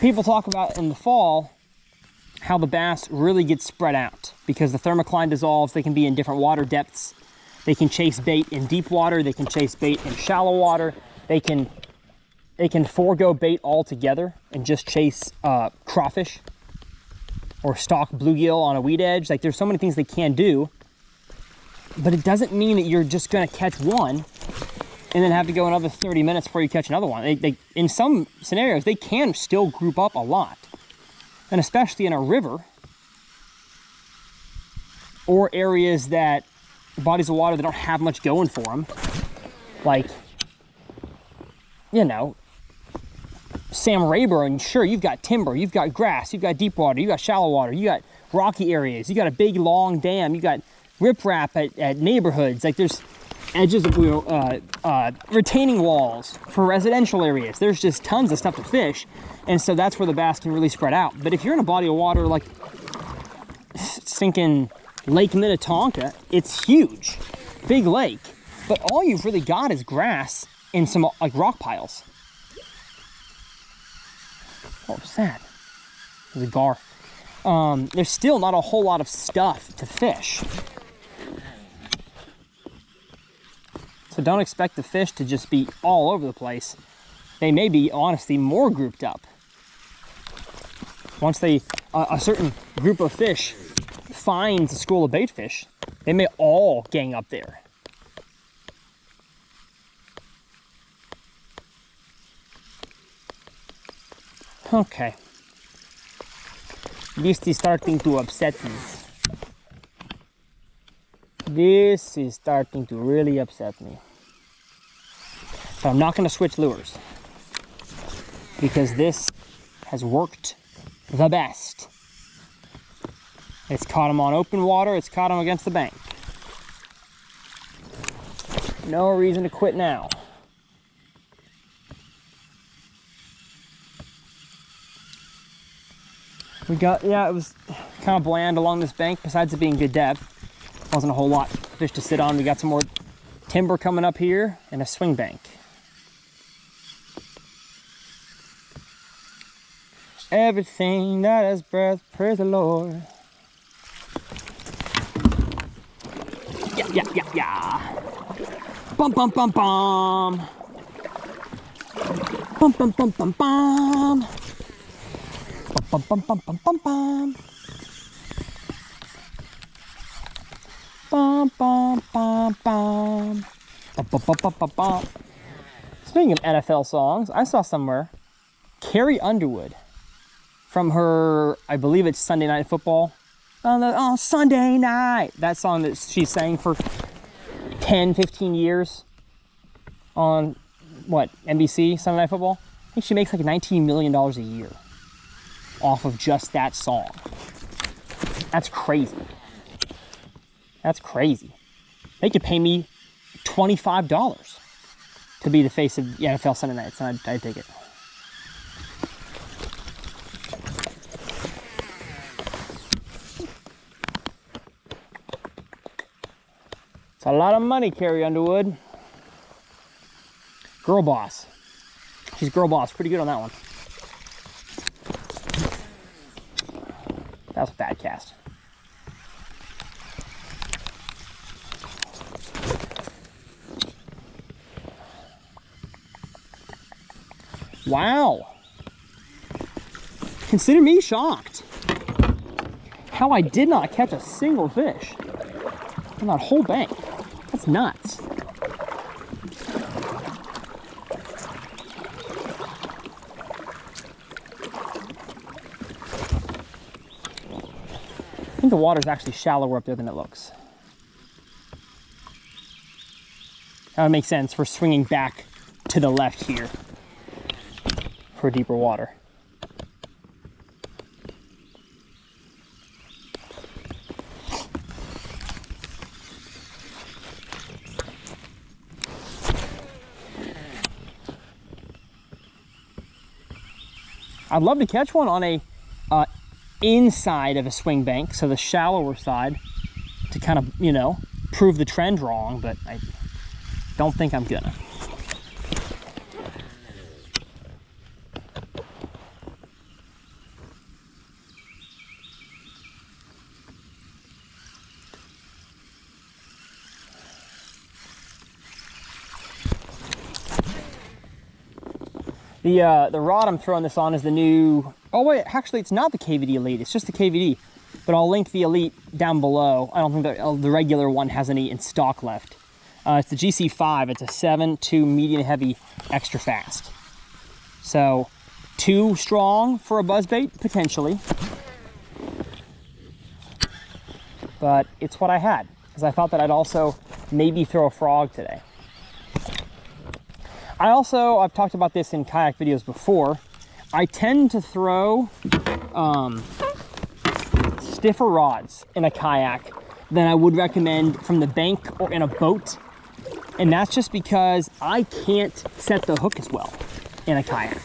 people talk about in the fall how the bass really get spread out because the thermocline dissolves. They can be in different water depths. They can chase bait in deep water. They can chase bait in shallow water. They can forego bait altogether and just chase crawfish or stalk bluegill on a weed edge. Like, there's so many things they can do. But it doesn't mean that you're just going to catch one and then have to go another 30 minutes before you catch another one. They, in some scenarios, they can still group up a lot. And especially in a river or areas that, bodies of water that don't have much going for them. Like, you know, Sam Rayburn, sure, you've got timber, you've got grass, you've got deep water, you've got shallow water, you got rocky areas, you got a big, long dam, you got riprap at neighborhoods. Like, there's edges of retaining walls for residential areas. There's just tons of stuff to fish, and so that's where the bass can really spread out. But if you're in a body of water like stinking Lake Minnetonka, it's huge, big lake, but all you've really got is grass and some like rock piles. Oh, sad. There's a gar. There's still not a whole lot of stuff to fish. So don't expect the fish to just be all over the place. They may be, honestly, more grouped up. Once a certain group of fish finds a school of bait fish, they may all gang up there. Okay. This is starting to upset me. This is starting to really upset me. But I'm not going to switch lures because this has worked the best. It's caught them on open water. It's caught them against the bank. No reason to quit now. We got, yeah, it was kind of bland along this bank. Besides it being good depth, wasn't a whole lot of fish to sit on. We got some more timber coming up here and a swing bank. Everything that has breath, praise the Lord. Yeah, yeah, yeah, yeah. Bum, bum, bum, bum. Bum, bum, bum, bum, bum. Bum, bum, bum, bum, bum, bum. Bum, bum, bum, bum. Bum, bum, bum, bum, bum, bum. Speaking of NFL songs, I saw somewhere Carrie Underwood from her, I believe it's Sunday Night Football. On Sunday night. That song that she sang for 10, 15 years on, what, NBC, Sunday Night Football? I think she makes like $19 million a year off of just that song. That's crazy. That's crazy. They could pay me $25 to be the face of the NFL Sunday nights, and I'd take it. It's a lot of money, Carrie Underwood. Girl boss. She's girl boss. Pretty good on that one. That was a bad cast. Wow. Consider me shocked. How I did not catch a single fish on that whole bank. That's nuts. I think the water's actually shallower up there than it looks. That would make sense for swinging back to the left here for deeper water. I'd love to catch one on a inside of a swing bank, so the shallower side, to kind of, you know, prove the trend wrong, but I don't think I'm gonna. The rod I'm throwing this on is the new, oh wait, actually it's not the KVD Elite, it's just the KVD, but I'll link the Elite down below. I don't think the regular one has any in stock left. It's the GC5, it's a 7.2 medium heavy extra fast. So, too strong for a buzzbait, potentially. But it's what I had, because I thought that I'd also maybe throw a frog today. I've talked about this in kayak videos before, I tend to throw stiffer rods in a kayak than I would recommend from the bank or in a boat. And that's just because I can't set the hook as well in a kayak.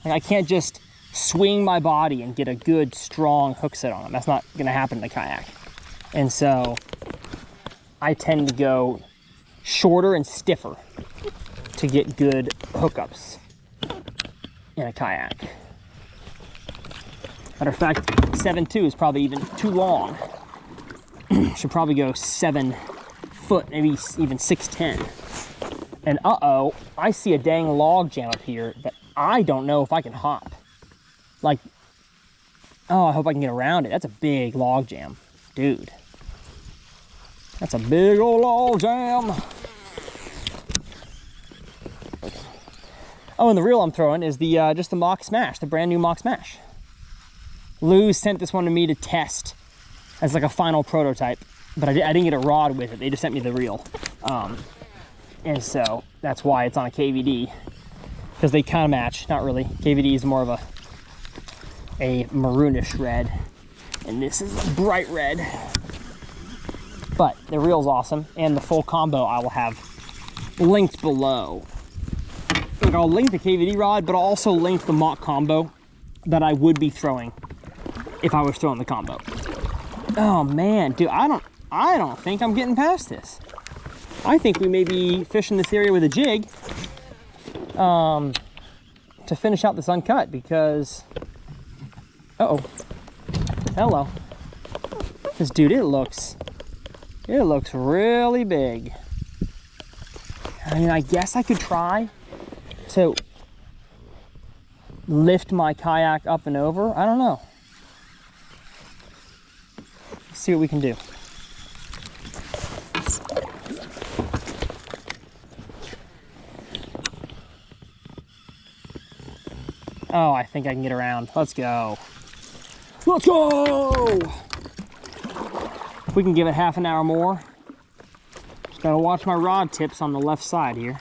Like, I can't just swing my body and get a good strong hook set on them. That's not gonna happen in a kayak. And so I tend to go shorter and stiffer to get good hookups in a kayak. Matter of fact, 7.2 is probably even too long. Should probably go 7 foot, maybe even 6'10". And uh-oh, I see a dang log jam up here that I don't know if I can hop. Like, oh, I hope I can get around it. That's a big log jam, dude. That's a big old log jam. Oh, and the reel I'm throwing is the just the Mach Smash, the brand new Mach Smash. Lou sent this one to me to test as like a final prototype, but I didn't get a rod with it. They just sent me the reel. And so that's why it's on a KVD, because they kind of match. Not really. KVD is more of a maroonish red, and this is a bright red. But the reel's awesome, and the full combo I will have linked below. Like, I'll link the KVD rod, but I'll also link the Mach combo that I would be throwing if I was throwing the combo. Oh man, dude, I don't think I'm getting past this. I think we may be fishing this area with a jig to finish out this uncut because, uh-oh, hello. This dude, it looks really big. I mean, I guess I could try to lift my kayak up and over. I don't know. Let's see what we can do. Oh, I think I can get around. Let's go. Let's go! If we can give it half an hour more. Just gotta watch my rod tips on the left side here.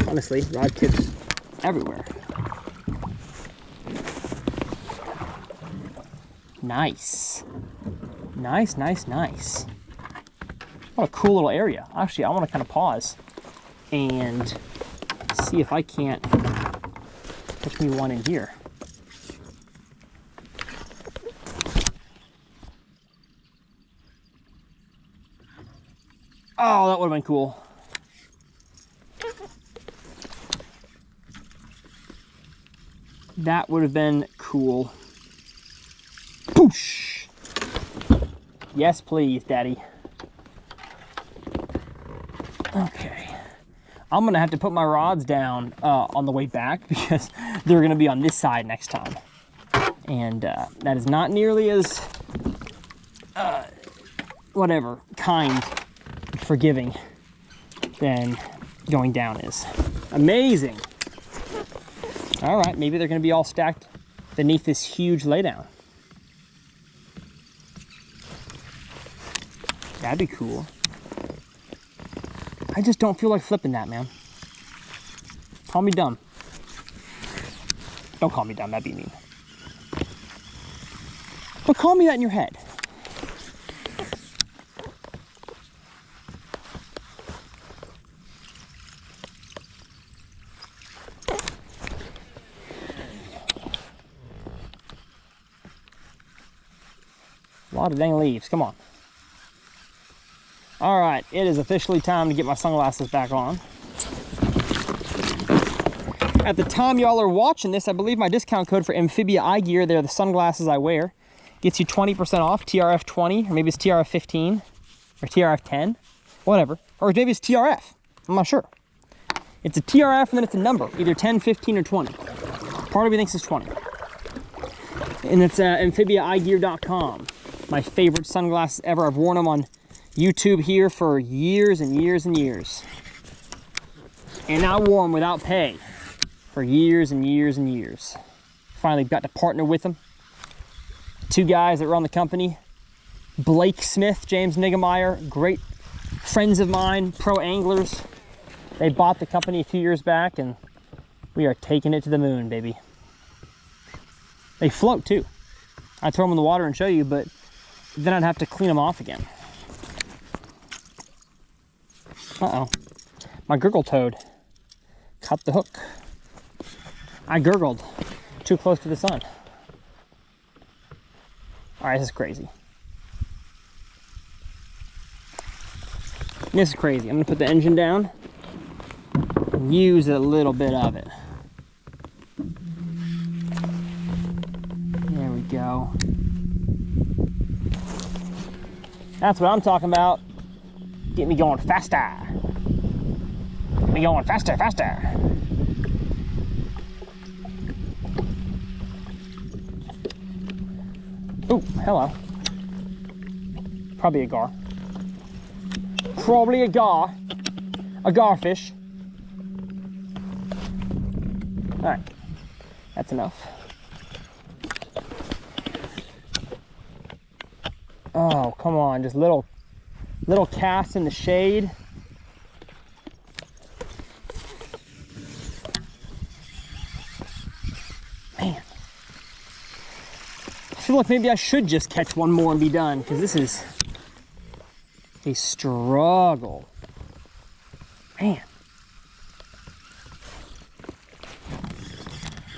Honestly, rod tips everywhere. Nice. Nice, nice, nice. What a cool little area. Actually, I want to kind of pause and see if I can't catch me one in here. Oh, that would have been cool. That would have been cool. Poosh! Yes, please, Daddy. Okay. I'm gonna have to put my rods down on the way back because they're gonna be on this side next time. And that is not nearly as, whatever, kind, forgiving than going down is. Amazing. All right, maybe they're gonna be all stacked beneath this huge laydown. That'd be cool. I just don't feel like flipping that, man. Call me dumb. Don't call me dumb, that'd be mean. But call me that in your head. A lot of dang leaves, come on. All right, it is officially time to get my sunglasses back on. At the time y'all are watching this, I believe my discount code for Amphibia Eyegear, they're the sunglasses I wear, gets you 20% off, TRF 20, or maybe it's TRF 15, or TRF 10, whatever. Or maybe it's TRF, I'm not sure. It's a TRF and then it's a number, either 10, 15, or 20. Part of me thinks it's 20. And it's amphibiaeyegear.com. My favorite sunglasses ever. I've worn them on YouTube here for years and years and years. And I wore them without pay for years and years and years. Finally got to partner with them. Two guys that run the company, Blake Smith, James Niggemeyer, great friends of mine, pro anglers. They bought the company a few years back and we are taking it to the moon, baby. They float too. I'd throw them in the water and show you, but then I'd have to clean them off again. Uh-oh, my gurgle toad cut the hook. I gurgled too close to the sun. All right, this is crazy. This is crazy. I'm gonna put the engine down and use a little bit of it. There we go. That's what I'm talking about. Get me going faster. Get me going faster, faster. Ooh, hello. Probably a gar. Probably a gar. A garfish. All right, that's enough. Oh, come on, just little cast in the shade. Man, I feel like maybe I should just catch one more and be done, because this is a struggle. Man,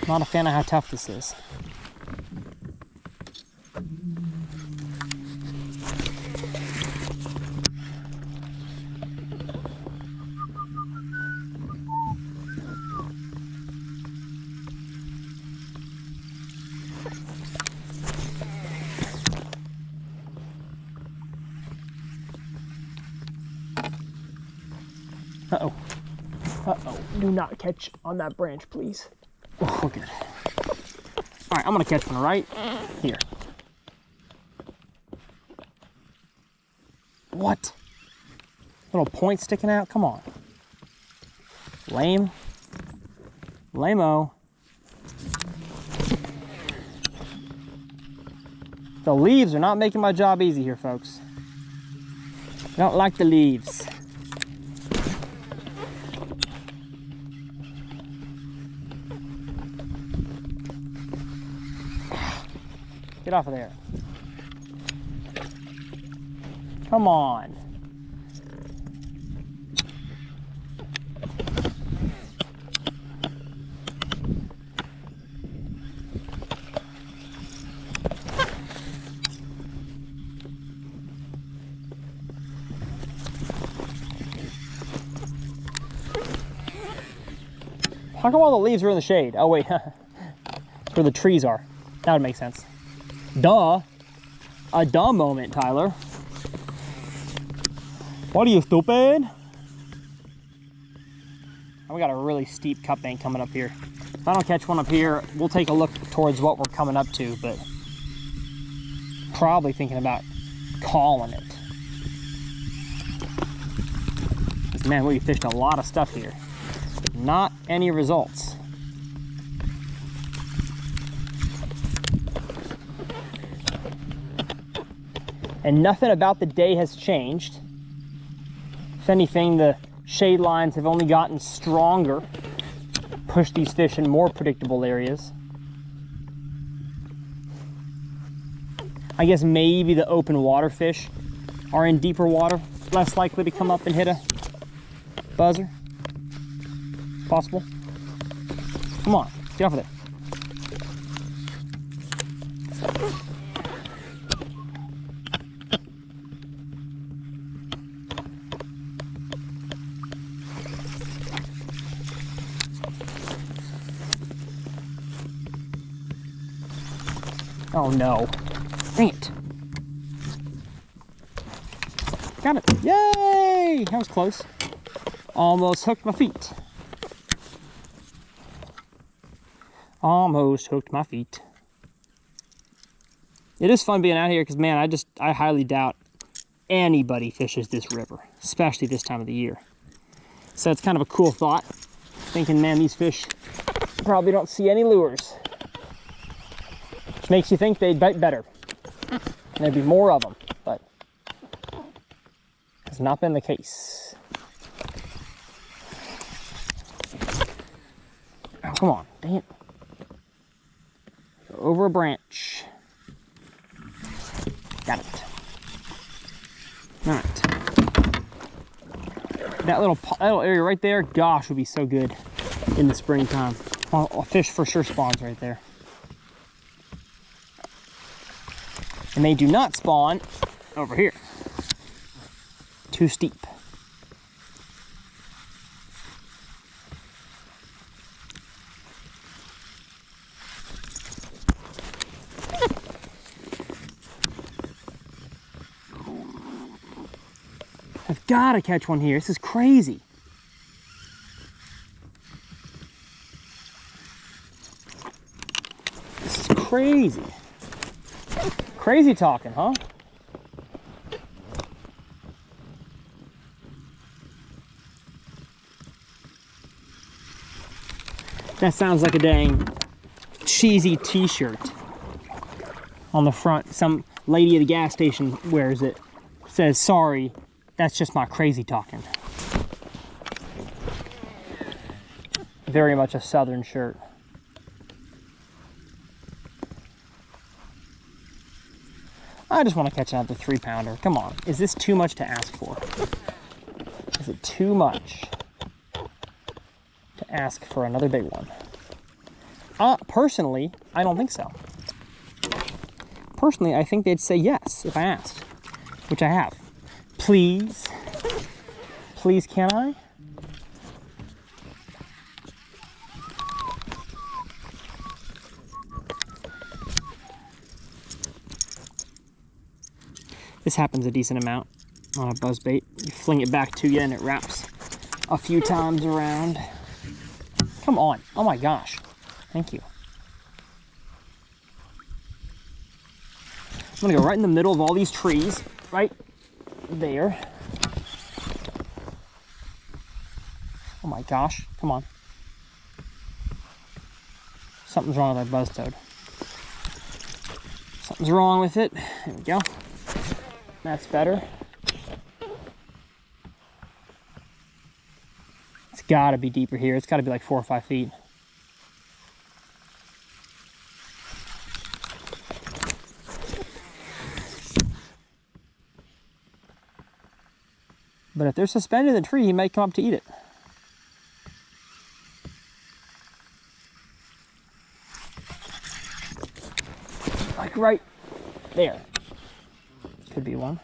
not a fan of how tough this is. Uh-oh. Uh-oh. Do not catch on that branch, please. Oh, we're good. All right, I'm gonna catch one right here. What? Little point sticking out? Come on. Lame. Lame-o. The leaves are not making my job easy here, folks. I don't like the leaves. Get off of there. Come on. How come all the leaves are in the shade? Oh wait, that's where the trees are. That would make sense. Duh. A dumb moment, Tyler. What are you, stupid? We got a really steep cut bank coming up here. If I don't catch one up here, we'll take a look towards what we're coming up to, but probably thinking about calling it. 'Cause, man, we fished a lot of stuff here. Not any results. And nothing about the day has changed. If anything, the shade lines have only gotten stronger, pushed these fish in more predictable areas. I guess maybe the open water fish are in deeper water, less likely to come up and hit a buzzer. Possible. Come on, get off of there. Oh no. Dang it. Got it. Yay! That was close. Almost hooked my feet. Almost hooked my feet. It is fun being out here because, man, I highly doubt anybody fishes this river, especially this time of the year. So it's kind of a cool thought, thinking, man, these fish probably don't see any lures. Which makes you think they'd bite better. And there'd be more of them, but has not been the case. Oh, come on, dang it. Over a branch. Got it. All right. That little area right there, gosh, would be so good in the springtime. A fish for sure spawns right there. And they do not spawn over here. Too steep. I've got to catch one here. This is crazy. This is crazy. Crazy talking, huh? That sounds like a dang cheesy t-shirt on the front. Some lady at a gas station wears it. Says, sorry, that's just my crazy talking. Very much a southern shirt. I just want to catch another 3-pounder. Come on, is this too much to ask for? Is it too much to ask for another big one? Personally, I don't think so. Personally, I think they'd say yes if I asked, which I have. Please, please, can I? This happens a decent amount on a buzzbait. You fling it back to you and it wraps a few times around. Come on. Oh my gosh. Thank you. I'm gonna go right in the middle of all these trees, right there. Oh my gosh, come on. Something's wrong with our buzz toad. Something's wrong with it. There we go. That's better. It's gotta be deeper here. It's gotta be like 4 or 5 feet. But if they're suspended in the tree, he might come up to eat it. Like right there. Could be one.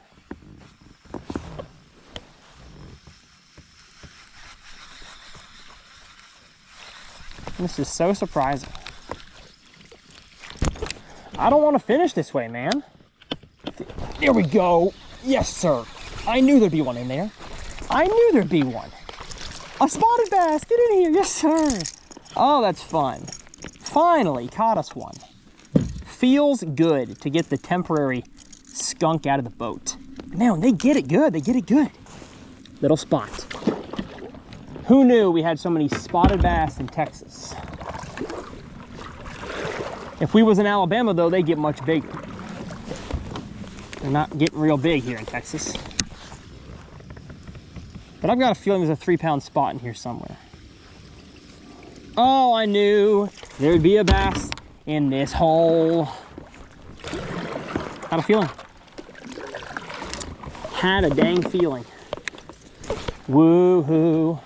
This is so surprising. I don't want to finish this way, man. There we go. Yes, sir. I knew there'd be one in there. I knew there'd be one. A spotted bass. Get in here. Yes, sir. Oh, that's fun. Finally caught us one. Feels good to get the temporary skunk out of the boat. Man, they get it good. They get it good. Little spot. Who knew we had so many spotted bass in Texas? If we was in Alabama, though, they get much bigger. They're not getting real big here in Texas. But I've got a feeling there's a 3-pound spot in here somewhere. Oh, I knew there'd be a bass in this hole. Had a feeling. Had a dang feeling. Woohoo.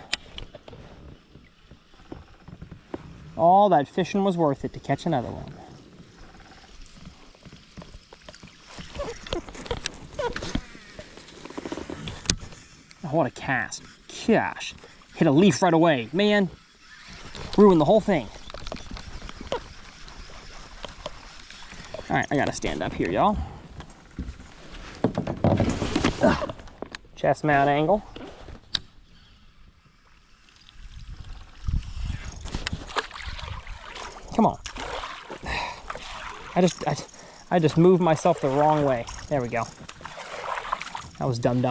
All that fishing was worth it to catch another one. Oh, what a cast. Gosh. Hit a leaf right away. Man, ruined the whole thing. All right, I gotta stand up here, y'all. Chest mount angle. Come on. I just moved myself the wrong way. There we go. That was dumb.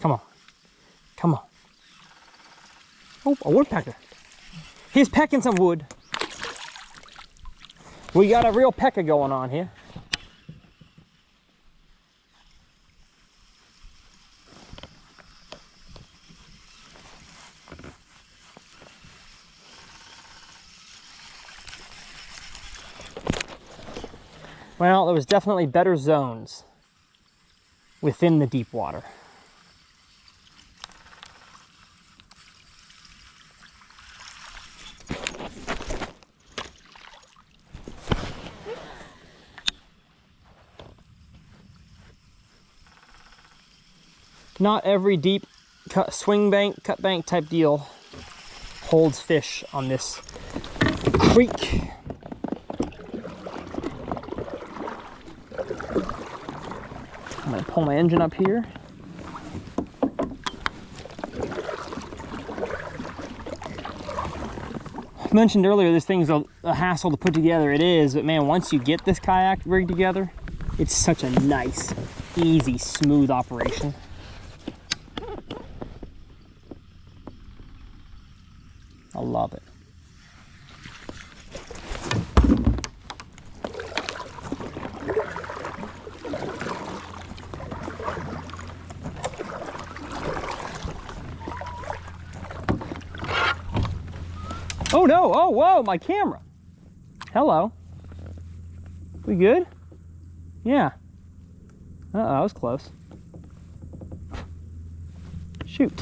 Come on. Come on. Oh, a woodpecker. He's pecking some wood. We got a real pecker going on here. Well, there was definitely better zones within the deep water. Not every deep swing bank, cut bank type deal holds fish on this creek. I'm gonna pull my engine up here. I mentioned earlier this thing's a hassle to put together. It is, but man, once you get this kayak rig together, it's such a nice, easy, smooth operation. I love it. Oh no, oh whoa, my camera. Hello. We good? Yeah. Uh-oh, that was close. Shoot.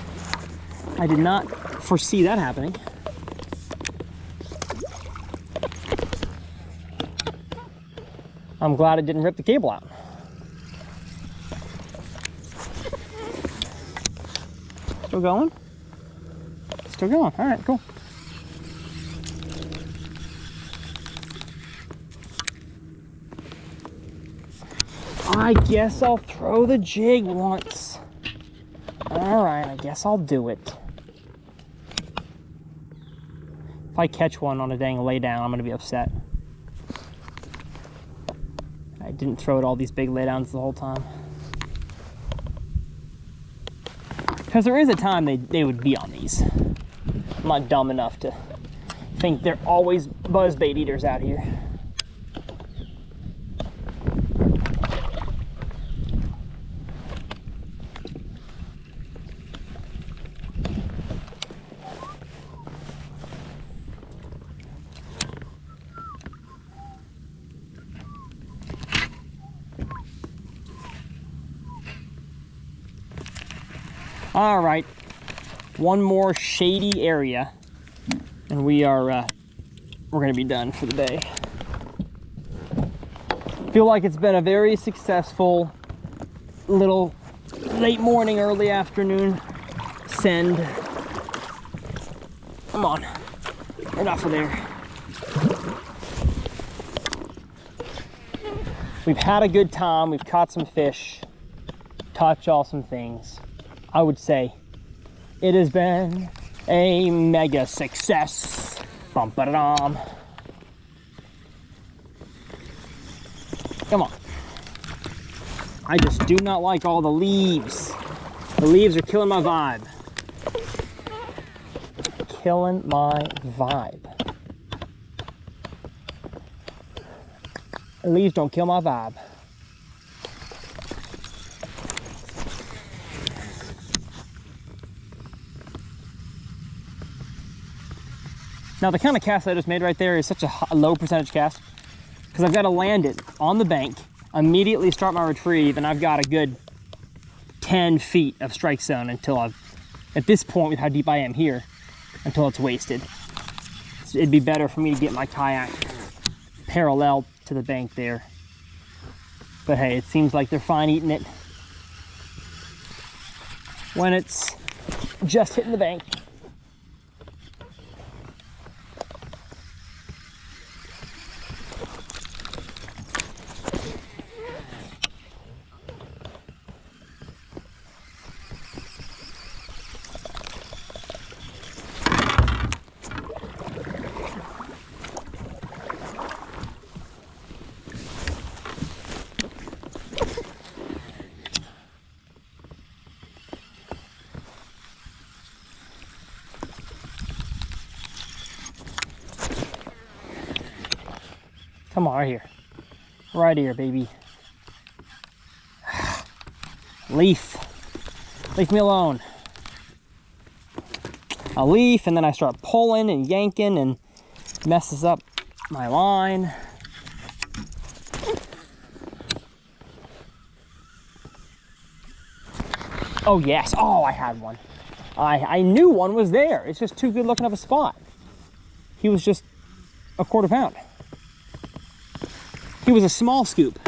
I did not foresee that happening. I'm glad it didn't rip the cable out. Still going? Still going. All right, cool. I guess I'll throw the jig once. All right, I guess I'll do it. If I catch one on a dang lay down, I'm gonna be upset. I didn't throw it all these big laydowns the whole time. Because there is a time they would be on these. I'm not dumb enough to think they're always buzzbait eaters out here. All right, one more shady area, and we're gonna be done for the day. Feel like it's been a very successful little late morning, early afternoon send. Come on, enough of there. We've had a good time. We've caught some fish, taught y'all some things. I would say it has been a mega success. Bum, ba-da-dum. Come on. I just do not like all the leaves. The leaves are killing my vibe. Killing my vibe. The leaves don't kill my vibe. Now the kind of cast I just made right there is such a low percentage cast because I've got to land it on the bank, immediately start my retrieve, and I've got a good 10 feet of strike zone until at this point with how deep I am here, until it's wasted. So it'd be better for me to get my kayak parallel to the bank there. But hey, it seems like they're fine eating it when it's just hitting the bank. Come on, right here. Right here, baby. Leaf. Leave me alone. A leaf, and then I start pulling and yanking and messes up my line. Oh, yes. Oh, I had one. I knew one was there. It's just too good looking of a spot. He was just a quarter pound. He was a small scoop,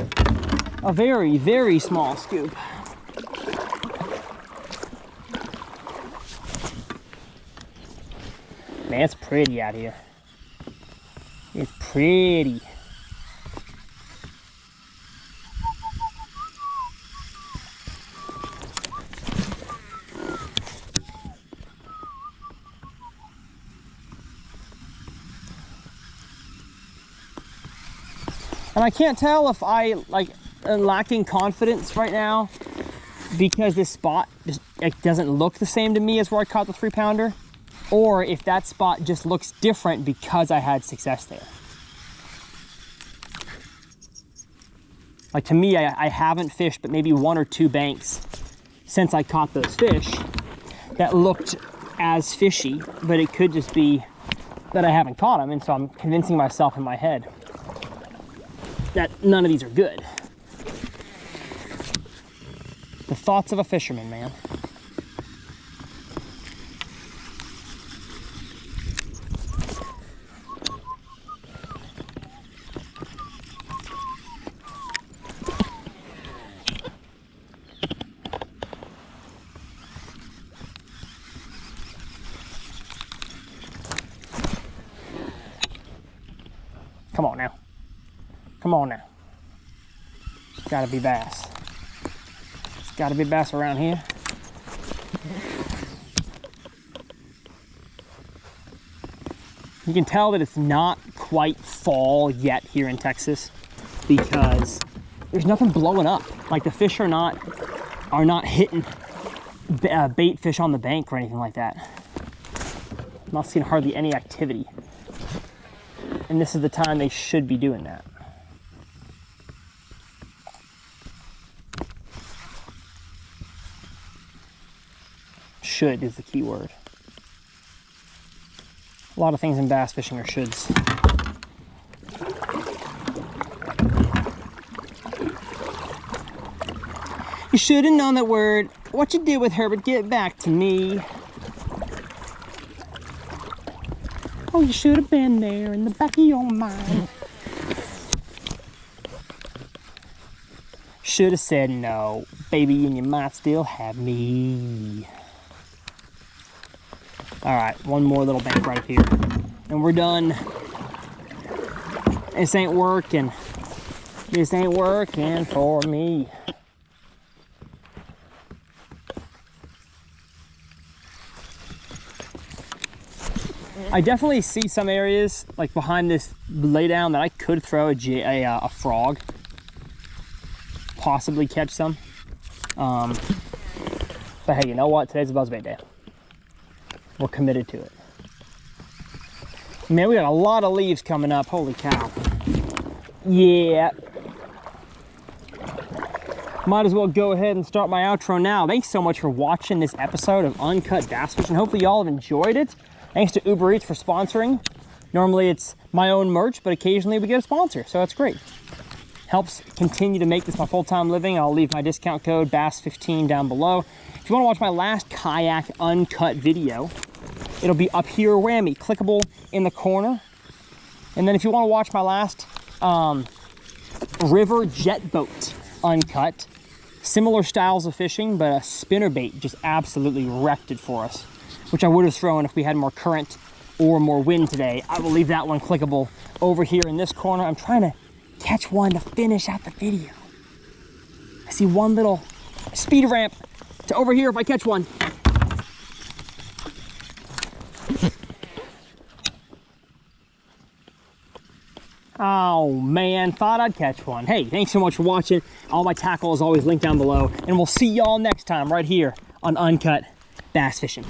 a very, very small scoop. Man, it's pretty out here. It's pretty. And I can't tell if I am lacking confidence right now because this spot just doesn't look the same to me as where I caught the 3-pounder, or if that spot just looks different because I had success there. Like, to me, I haven't fished but maybe 1 or 2 banks since I caught those fish that looked as fishy, but it could just be that I haven't caught them, and so I'm convincing myself in my head that none of these are good. The thoughts of a fisherman, man. Come on now. Come on now. gotta be bass. It's gotta be bass around here. You can tell that it's not quite fall yet here in Texas because there's nothing blowing up. Like the fish are not hitting bait fish on the bank or anything like that. I'm not seeing hardly any activity. And this is the time they should be doing that. Should is the key word. A lot of things in bass fishing are shoulds. You should have known that word. What you did with her, but get back to me. Oh, you should have been there in the back of your mind. Should have said no, baby, and you might still have me. All right, one more little bank right up here, and we're done. This ain't working. This ain't working for me. I definitely see some areas like behind this laydown that I could throw a frog, possibly catch some. But hey, you know what? Today's a buzzbait day. We're committed to it. Man, we got a lot of leaves coming up. Holy cow. Yeah. Might as well go ahead and start my outro now. Thanks so much for watching this episode of Uncut Bass Fishing. Hopefully y'all have enjoyed it. Thanks to Uber Eats for sponsoring. Normally it's my own merch, but occasionally we get a sponsor, so that's great. Helps continue to make this my full-time living. I'll leave my discount code BASS15 down below. If you want to watch my last kayak uncut video, it'll be up here, whammy, clickable in the corner. And then if you want to watch my last river jet boat uncut, similar styles of fishing, but a spinnerbait just absolutely wrecked it for us, which I would have thrown if we had more current or more wind today. I will leave that one clickable over here in this corner. I'm trying to catch one to finish out the video. I see one little speed ramp to over here if I catch one. Oh man, thought I'd catch one. Hey, thanks so much for watching. All my tackle is always linked down below, and we'll see y'all next time right here on Uncut Bass Fishing.